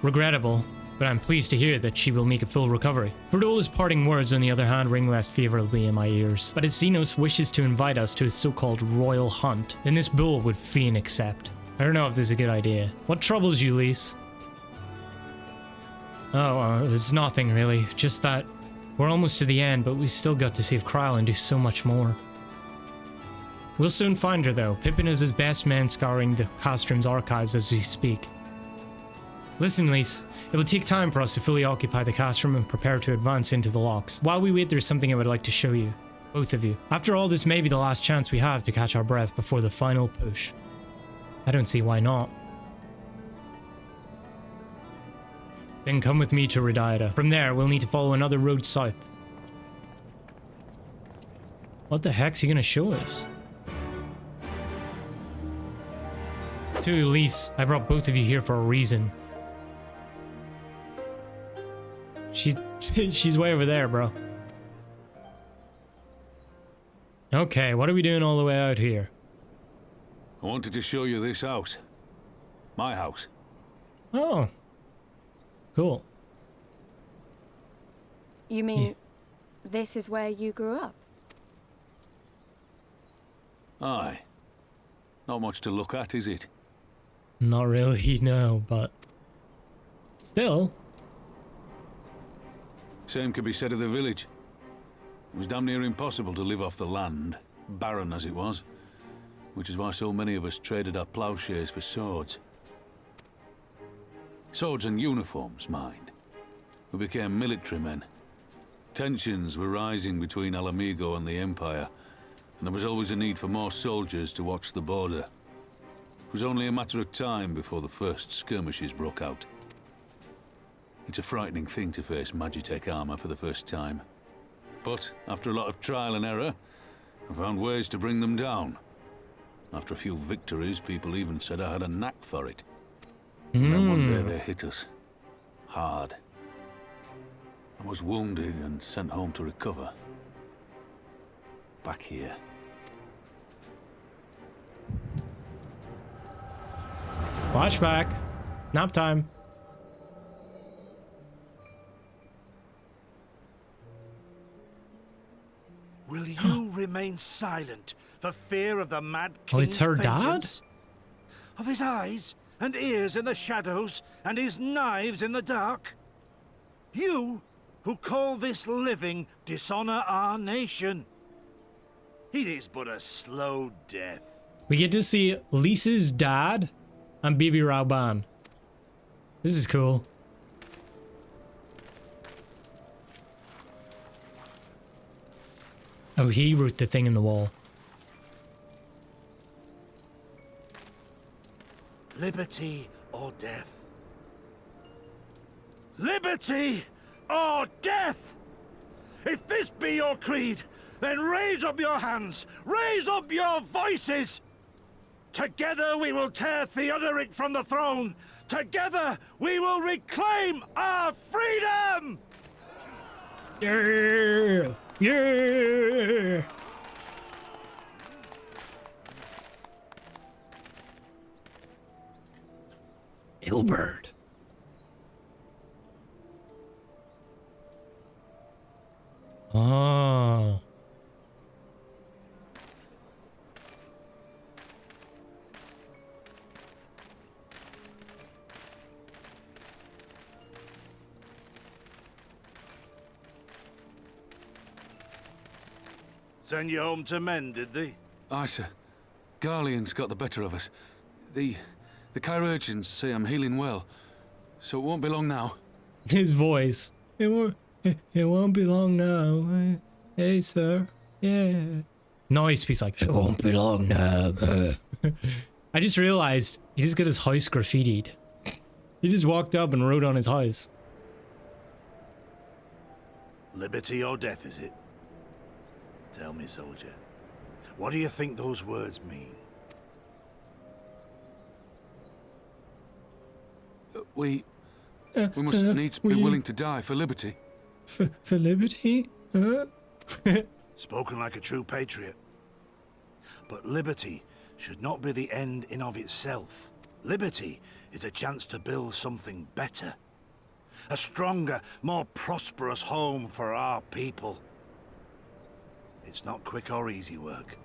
Regrettable, but I'm pleased to hear that she will make a full recovery. Verdola's parting words, on the other hand, ring less favorably in my ears. But if Zenos wishes to invite us to his so-called royal hunt, then this bull would fain accept. I don't know if this is a good idea. What troubles you, Lise? Oh, it's nothing really. Just that we're almost to the end, but we still got to save Kryl and do so much more. We'll soon find her though. Pippin is his best man scouring the Castrum's archives as we speak. Listen, Lise, it will take time for us to fully occupy the Castrum and prepare to advance into the Lochs. While we wait, there's something I would like to show you. Both of you. After all, this may be the last chance we have to catch our breath before the final push. I don't see why not. Then come with me to Radiata. From there, we'll need to follow another road south. What the heck's he gonna show us? 2, Lise, I brought both of you here for a reason. She's way over there, bro. Okay, what are we doing all the way out here? I wanted to show you this house. My house. Oh. Cool. You mean this is where you grew up? Aye. Not much to look at, is it? Not really, no, but still. Same could be said of the village. It was damn near impossible to live off the land, barren as it was, which is why so many of us traded our plowshares for swords. Swords and uniforms, mind. We became military men. Tensions were rising between Alamigo and the Empire, and there was always a need for more soldiers to watch the border. It was only a matter of time before the first skirmishes broke out. It's a frightening thing to face Magitech armor for the first time. But after a lot of trial and error, I found ways to bring them down. After a few victories, people even said I had a knack for it. And then one day they hit us. Hard. I was wounded and sent home to recover. Back here. Flashback. Nap time. Will you remain silent for fear of the Mad King's it's her vengeance? Of his eyes and ears in the shadows and his knives in the dark? You, who call this living dishonor our nation. It is but a slow death. We get to see Lisa's dad and Bibi Rauban. This is cool. Oh, he wrote the thing in the wall. Liberty or death? Liberty or death? If this be your creed, then raise up your hands, raise up your voices! Together we will tear Theodoric from the throne! Together we will reclaim our freedom! Yeah! Yeah! Ilbert. Oh. Send you home to men, did they? Aye, sir. Garleans got the better of us. The chirurgeons say I'm healing well, so it won't be long now. His voice. It won't be long now. Hey, sir. Yeah. No, he speaks like, it won't be long now. I just realized he just got his house graffitied. He just walked up and wrote on his house. Liberty or death, is it? Tell me, soldier. What do you think those words mean? We must needs be willing to die for liberty. For liberty? Huh? Spoken like a true patriot. But liberty should not be the end in of itself. Liberty is a chance to build something better. A stronger, more prosperous home for our people. It's not quick or easy work.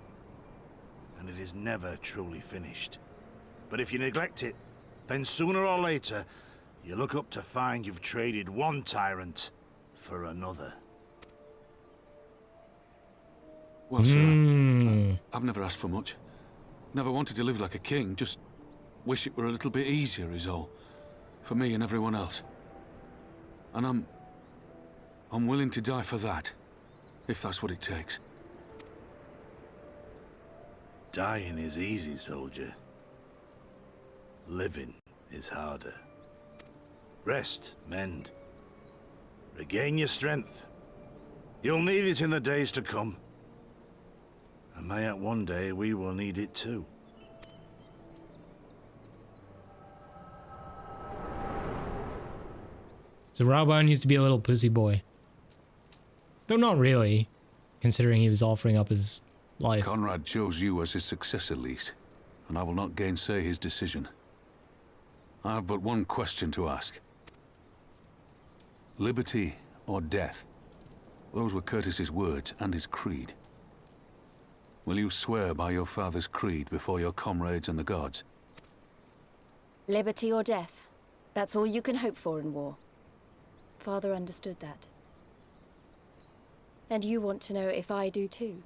And it is never truly finished. But if you neglect it, then sooner or later, you look up to find you've traded one tyrant for another. Well, sir, I've never asked for much. Never wanted to live like a king, just wish it were a little bit easier is all. For me and everyone else. And I'm willing to die for that, if that's what it takes. Dying is easy, soldier. Living is harder. Rest, mend. Regain your strength. You'll need it in the days to come. And mayhap one day we will need it too. So Rauban used to be a little pussy boy. Though not really, considering he was offering up his life. Conrad chose you as his successor, Lys, and I will not gainsay his decision. I have but one question to ask. Liberty or death? Those were Curtis's words and his creed. Will you swear by your father's creed before your comrades and the gods? Liberty or death. That's all you can hope for in war. Father understood that. And you want to know if I do too.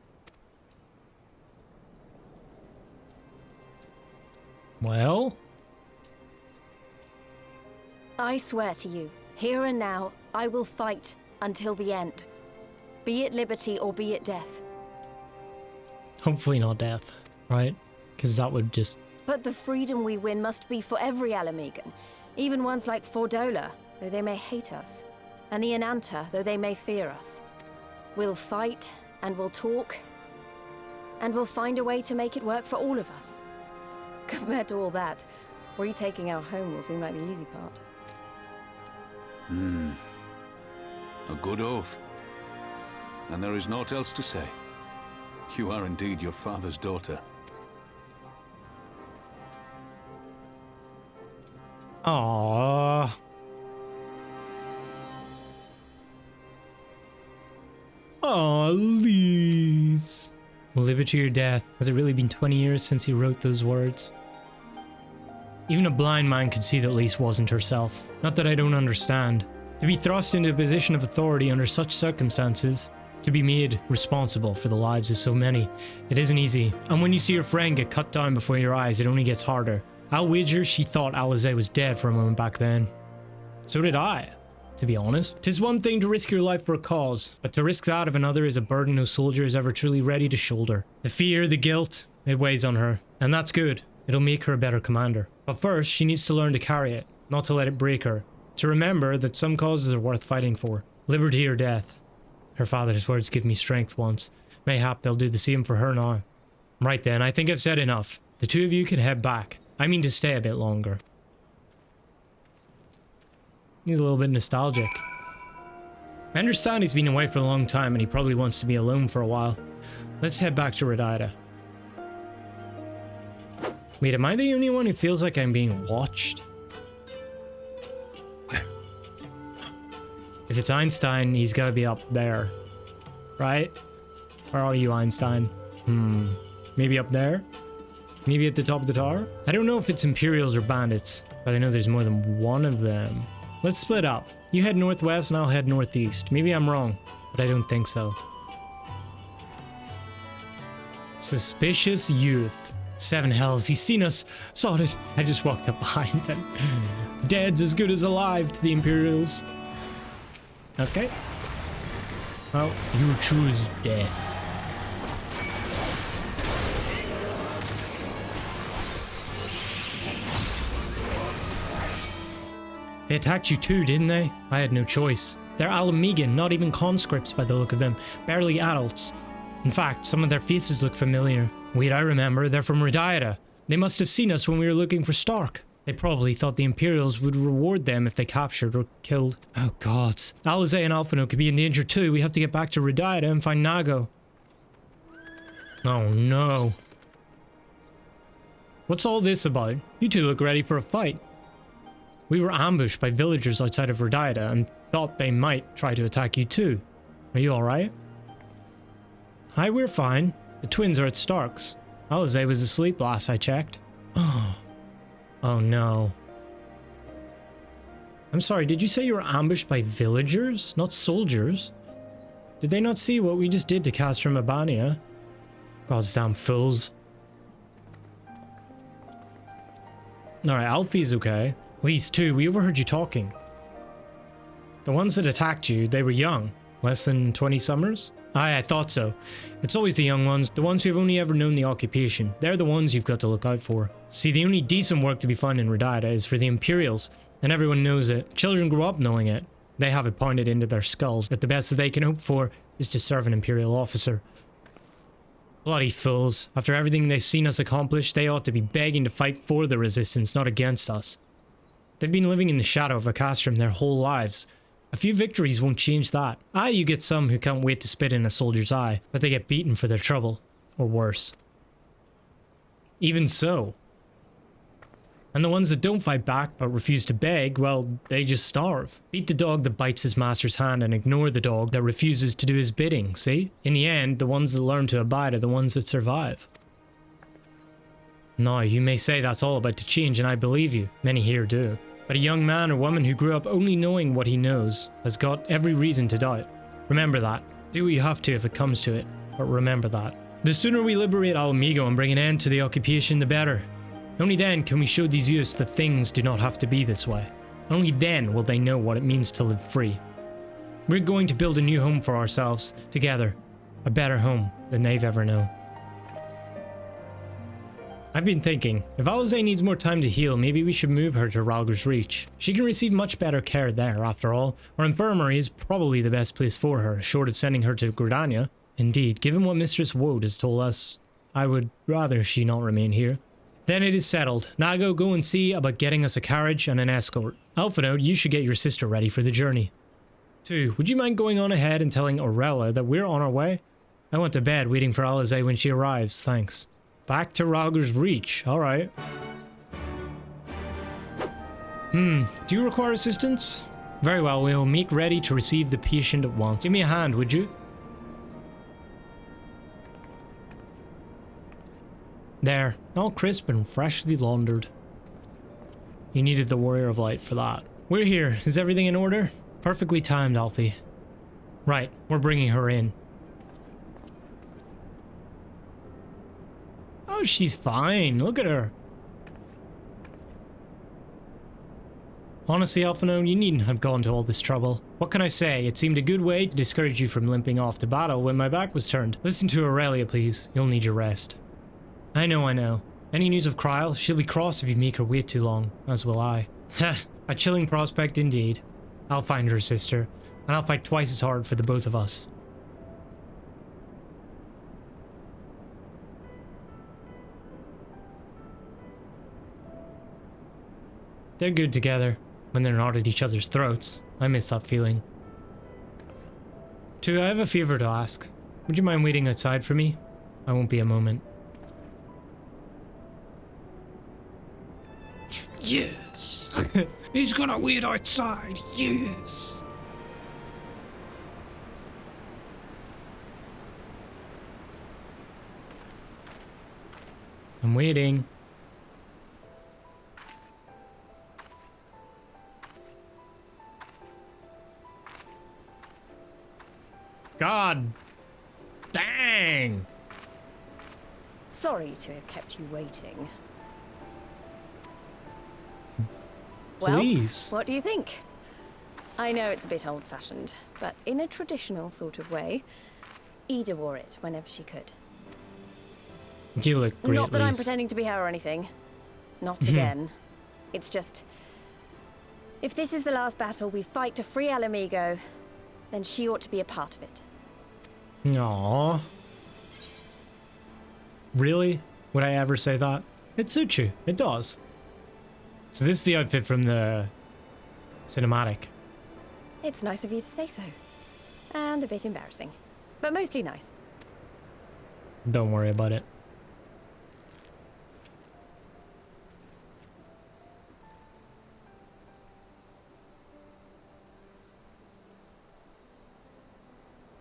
Well? I swear to you, here and now, I will fight until the end. Be it liberty or be it death. Hopefully not death, right? Because that would just... But the freedom we win must be for every Ala Ghiri, even ones like Fordola, though they may hate us, and the Ananta, though they may fear us. We'll fight, and we'll talk, and we'll find a way to make it work for all of us. Compared to all that, retaking our home will seem like the easy part. A good oath. And there is naught else to say. You are indeed your father's daughter. Aww. Aww, Lise. Liberty or death. Has it really been 20 years since he wrote those words? Even a blind man could see that Lise wasn't herself. Not that I don't understand. To be thrust into a position of authority under such circumstances, to be made responsible for the lives of so many, it isn't easy. And when you see your friend get cut down before your eyes, it only gets harder. I'll wager she thought Alize was dead for a moment back then. So did I, to be honest. 'Tis one thing to risk your life for a cause, but to risk that of another is a burden no soldier is ever truly ready to shoulder. The fear, the guilt, it weighs on her. And that's good. It'll make her a better commander. But first, she needs to learn to carry it, not to let it break her. To remember that some causes are worth fighting for. Liberty or death. Her father's words give me strength once. Mayhap they'll do the same for her now. Right then, I think I've said enough. The two of you can head back. I mean to stay a bit longer. He's a little bit nostalgic. I understand he's been away for a long time and he probably wants to be alone for a while. Let's head back to Radiata. Wait, am I the only one who feels like I'm being watched? If it's Einstein, he's gotta be up there. Right? Where are you, Einstein? Maybe up there? Maybe at the top of the tower? I don't know if it's Imperials or bandits, but I know there's more than one of them. Let's split up. You head northwest and I'll head northeast. Maybe I'm wrong, but I don't think so. Suspicious youth. 7 hells, he's seen us. Saw it. I just walked up behind them. Dead's as good as alive to the Imperials. Okay. Well, you choose death. They attacked you too, didn't they? I had no choice. They're Ala Ghiri, not even conscripts by the look of them. Barely adults. In fact, some of their faces look familiar. Wait, I remember. They're from Radiata. They must have seen us when we were looking for Stark. They probably thought the Imperials would reward them if they captured or killed. Oh gods. Alize and Alphino could be in danger too. We have to get back to Radiata and find Nago. Oh no. What's all this about? You two look ready for a fight. We were ambushed by villagers outside of Radiata and thought they might try to attack you too. Are you alright? Hi, we're fine. The twins are at Stark's. Alize was asleep last I checked. Oh no. I'm sorry, did you say you were ambushed by villagers, not soldiers? Did they not see what we just did to Castrum Abania? God's damn fools. Alright, Alfie's okay. These two, we overheard you talking. The ones that attacked you, they were young. Less than 20 summers? Aye, I thought so. It's always the young ones, the ones who've only ever known the occupation. They're the ones you've got to look out for. See, the only decent work to be found in Radiata is for the Imperials, and everyone knows it. Children grow up knowing it. They have it pounded into their skulls that the best that they can hope for is to serve an Imperial officer. Bloody fools. After everything they've seen us accomplish, they ought to be begging to fight for the Resistance, not against us. They've been living in the shadow of a Castrum their whole lives. A few victories won't change that. Aye, you get some who can't wait to spit in a soldier's eye, but they get beaten for their trouble. Or worse. Even so. And the ones that don't fight back but refuse to beg, well, they just starve. Beat the dog that bites his master's hand and ignore the dog that refuses to do his bidding, see? In the end, the ones that learn to abide are the ones that survive. Now, you may say that's all about to change, and I believe you. Many here do. But a young man or woman who grew up only knowing what he knows has got every reason to doubt. Remember that. Do what you have to if it comes to it, but remember that. The sooner we liberate Ala Ghiri and bring an end to the occupation, the better. Only then can we show these youths that things do not have to be this way. Only then will they know what it means to live free. We're going to build a new home for ourselves, together. A better home than they've ever known. I've been thinking, if Alizé needs more time to heal, maybe we should move her to Rhalgr's Reach. She can receive much better care there, after all. Our infirmary is probably the best place for her, short of sending her to Gridania. Indeed, given what Mistress Woad has told us, I would rather she not remain here. Then it is settled. Nago, go and see about getting us a carriage and an escort. Alphinaud, you should get your sister ready for the journey. 2. Would you mind going on ahead and telling Aurella that we're on our way? I went to bed waiting for Alizé when she arrives, thanks. Back to Rhalgr's Reach, alright. Do you require assistance? Very well, we will make ready to receive the patient at once. Give me a hand, would you? There, all crisp and freshly laundered. You needed the Warrior of Light for that. We're here. Is everything in order? Perfectly timed, Alfie. Right, we're bringing her in. Oh, she's fine. Look at her. Honestly, Alphinaud, you needn't have gone to all this trouble. What can I say? It seemed a good way to discourage you from limping off to battle when my back was turned. Listen to Aurelia, please. You'll need your rest. I know. Any news of Kryl? She'll be cross if you make her wait too long, as will I. Heh, a chilling prospect indeed. I'll find her sister, and I'll fight twice as hard for the both of us. They're good together, when they're not at each other's throats. I miss that feeling. 2, I have a favor to ask. Would you mind waiting outside for me? I won't be a moment. Yes! He's gonna wait outside, yes! I'm waiting. God dang! Sorry to have kept you waiting. Please. Well, what do you think? I know it's a bit old-fashioned, but in a traditional sort of way, Ida wore it whenever she could. You look great, Not that I'm Lise. pretending to be her or anything. Not again. It's just, if this is the last battle we fight to free Ala Ghiri, then she ought to be a part of it. Aww. Really? Would I ever say that? It suits you. It does. So this is the outfit from the cinematic. It's nice of you to say so. And a bit embarrassing. But mostly nice. Don't worry about it.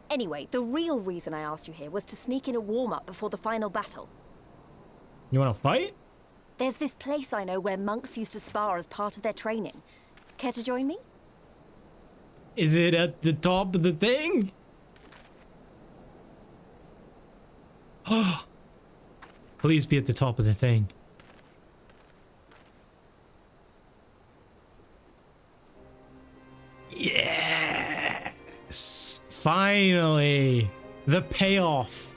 Anyway, the real reason I asked you here was to sneak in a warm-up before the final battle. You want to fight? There's this place I know where monks used to spar as part of their training. Care to join me? Is it at the top of the thing? Oh, please be at the top of the thing. Yes! Finally! The payoff!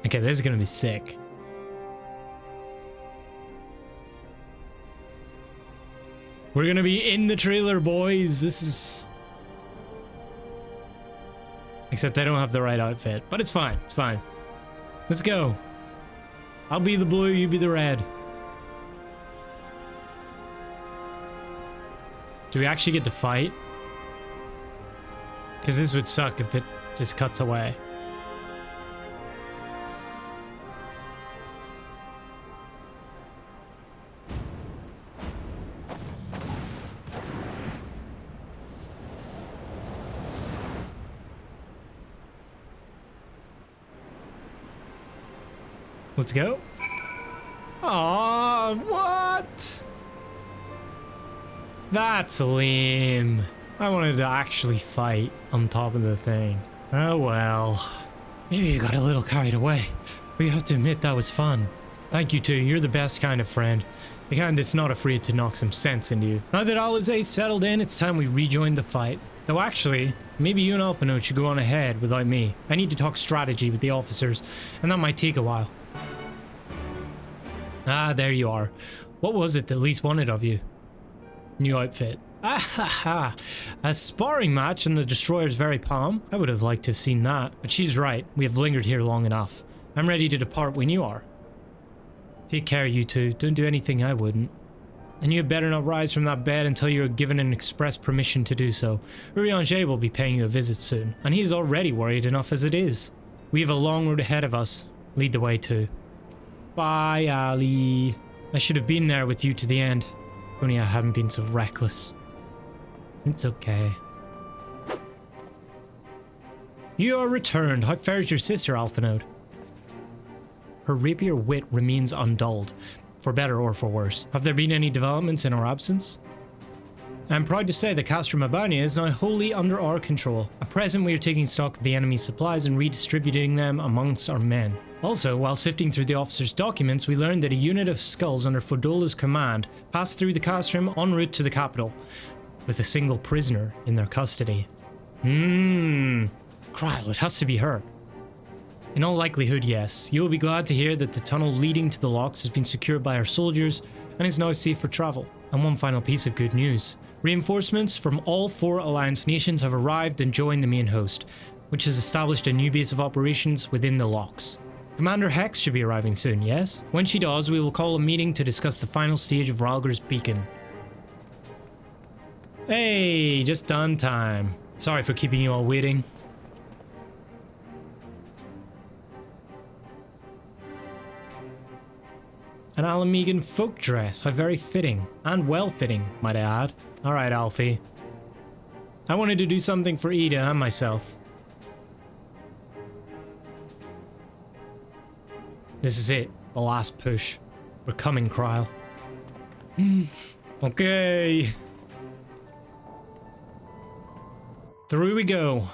Okay, this is gonna be sick. We're gonna be in the trailer, boys. This is... Except I don't have the right outfit, but it's fine. It's fine. Let's go. I'll be the blue, you be the red. Do we actually get to fight? Because this would suck if it just cuts away. Let's go. Aw, what? That's lame. I wanted to actually fight on top of the thing. Oh well. Maybe you got a little carried away. But you have to admit that was fun. Thank you too, you're the best kind of friend. The kind that's not afraid to knock some sense into you. Now that all is settled in, it's time we rejoin the fight. Though actually, maybe you and Alphinaud should go on ahead without me. I need to talk strategy with the officers, and that might take a while. Ah, there you are. What was it that Lise wanted of you? New outfit. Ah ha ha. A sparring match in the Destroyer's very palm? I would have liked to have seen that, but she's right. We have lingered here long enough. I'm ready to depart when you are. Take care, you two. Don't do anything I wouldn't. And you had better not rise from that bed until you are given an express permission to do so. Urianger will be paying you a visit soon, and he is already worried enough as it is. We have a long road ahead of us. Lead the way too. Bye, Ali. I should have been there with you to the end. If only I hadn't been so reckless. It's okay. You are returned. How fares your sister, Alphinaud? Her rapier wit remains undulled, for better or for worse. Have there been any developments in our absence? I am proud to say that Castrum Abania is now wholly under our control. At present we are taking stock of the enemy's supplies and redistributing them amongst our men. Also, while sifting through the officers' documents, we learned that a unit of skulls under Fodola's command passed through the Castrum en route to the capital, with a single prisoner in their custody. Krile, it has to be her. In all likelihood, yes. You will be glad to hear that the tunnel leading to the Lochs has been secured by our soldiers and is now safe for travel. And one final piece of good news. Reinforcements from all 4 Alliance nations have arrived and joined the main host, which has established a new base of operations within the Lochs. Commander Hex should be arriving soon, yes? When she does, we will call a meeting to discuss the final stage of Rhalgr's beacon. Hey, just done time. Sorry for keeping you all waiting. An Alamegan folk dress, how very fitting. And well fitting, might I add. Alright, Alfie. I wanted to do something for Ida and myself. This is it, the last push. We're coming, Krile. Okay. Through we go.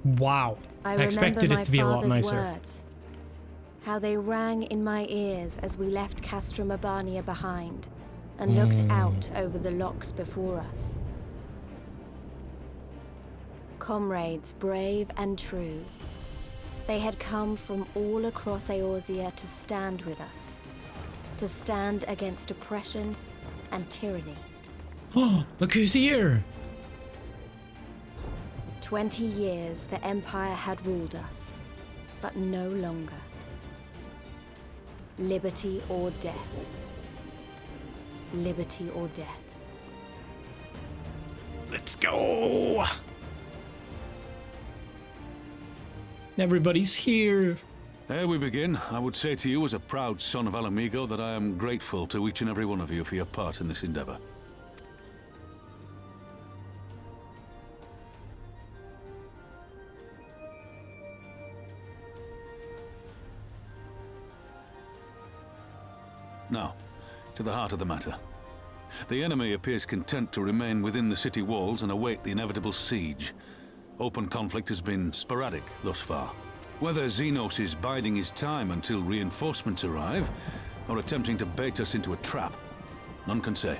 Wow. I expected it to be a lot nicer. Words, how they rang in my ears as we left Castrum Abania behind and looked out over the Lochs before us. Comrades brave and true, they had come from all across Eorzea to stand with us, to stand against oppression and tyranny. Oh, look who's here! 20 years the Empire had ruled us, but no longer. Liberty or death. Liberty or death. Let's go! Everybody's here. Ere we begin, I would say to you as a proud son of Alamigo that I am grateful to each and every one of you for your part in this endeavor. Now, to the heart of the matter. The enemy appears content to remain within the city walls and await the inevitable siege. Open conflict has been sporadic thus far. Whether Zenos is biding his time until reinforcements arrive, or attempting to bait us into a trap, none can say.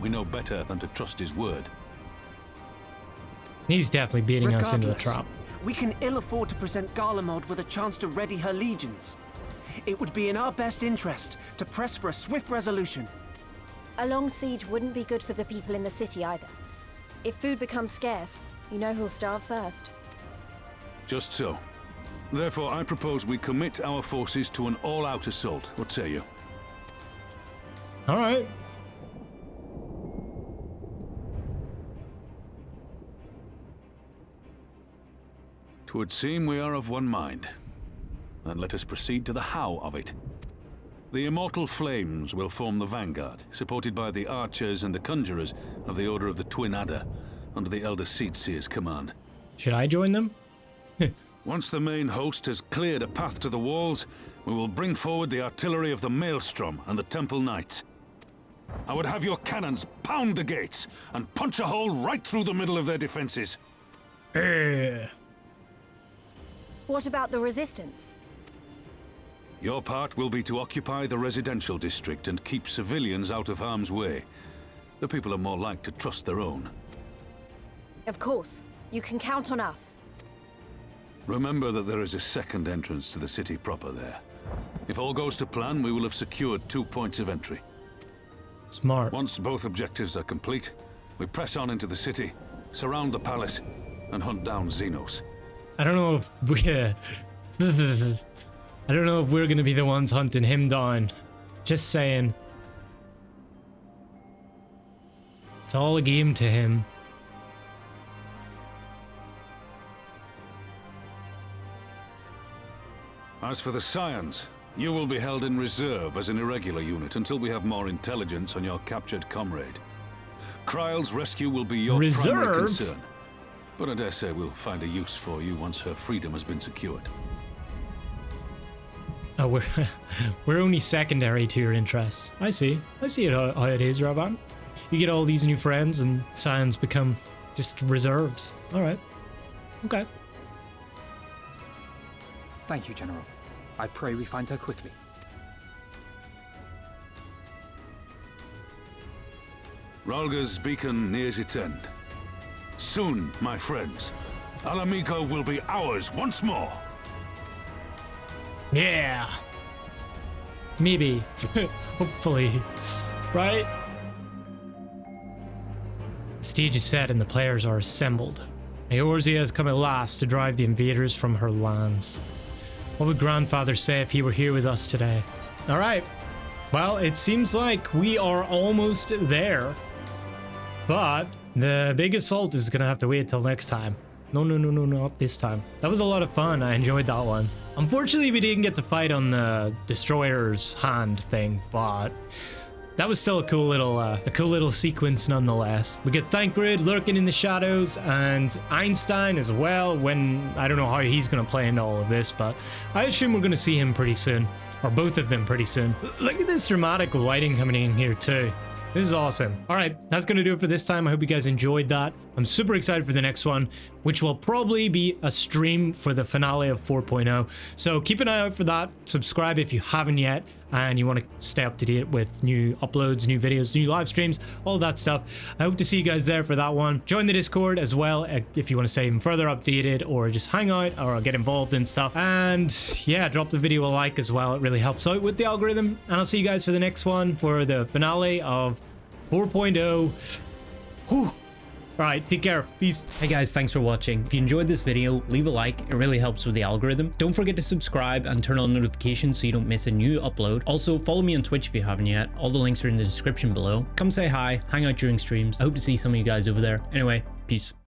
We know better than to trust his word. He's definitely beating us into a trap. We can ill afford to present Garlemald with a chance to ready her legions. It would be in our best interest to press for a swift resolution. A long siege wouldn't be good for the people in the city either. If food becomes scarce, you know who'll starve first. Just so. Therefore, I propose we commit our forces to an all-out assault. What say you? All right. Twould seem we are of one mind. Then let us proceed to the how of it. The Immortal Flames will form the vanguard, supported by the archers and the conjurers of the Order of the Twin Adder, under the Elder Seedseer's command. Should I join them? Once the main host has cleared a path to the walls, we will bring forward the artillery of the Maelstrom and the Temple Knights. I would have your cannons pound the gates and punch a hole right through the middle of their defenses. What about the Resistance? Your part will be to occupy the residential district and keep civilians out of harm's way. The people are more like to trust their own. Of course. You can count on us. Remember that there is a second entrance to the city proper there. If all goes to plan, we will have secured 2 points of entry. Smart. Once both objectives are complete, we press on into the city, surround the palace, and hunt down Zenos. I don't know if we... I don't know if we're gonna be the ones hunting him down. Just saying. It's all a game to him. As for the Scions, you will be held in reserve as an irregular unit until we have more intelligence on your captured comrade. Kryle's rescue will be your primary concern, but I dare say we'll find a use for you once her freedom has been secured. Oh, we're only secondary to your interests. I see it how it is, Raban. You get all these new friends and Scions become just reserves. Alright. Okay. Thank you, General. I pray we find her quickly. Rhalgr's beacon nears its end. Soon, my friends, Ala Ghiri will be ours once more. Yeah. Maybe. Hopefully. Right? The stage is set and the players are assembled. Eorzea has come at last to drive the invaders from her lands. What would Grandfather say if he were here with us today? Alright. Well, it seems like we are almost there. But the big assault is gonna have to wait till next time. No, not this time. That was a lot of fun. I enjoyed that one. Unfortunately, we didn't get to fight on the destroyer's hand thing, but that was still a cool little sequence nonetheless. We get Thancred lurking in the shadows and Einstein as well. When I don't know how he's gonna play into all of this, but I assume we're gonna see him pretty soon, or both of them pretty soon. Look at this dramatic lighting coming in here too. This is awesome. All right, that's going to do it for this time. I hope you guys enjoyed that. I'm super excited for the next one, which will probably be a stream for the finale of 4.0. So keep an eye out for that. Subscribe if you haven't yet and you want to stay up to date with new uploads, new videos, new live streams, all that stuff. I hope to see you guys there for that one. Join the Discord as well if you want to stay even further updated or just hang out or get involved in stuff. And yeah, drop the video a like as well. It really helps out with the algorithm. And I'll see you guys for the next one for the finale of 4.0. Whew. Alright, take care. Peace. Hey guys, thanks for watching. If you enjoyed this video, leave a like. It really helps with the algorithm. Don't forget to subscribe and turn on notifications so you don't miss a new upload. Also, follow me on Twitch if you haven't yet. All the links are in the description below. Come say hi, hang out during streams. I hope to see some of you guys over there. Anyway, peace.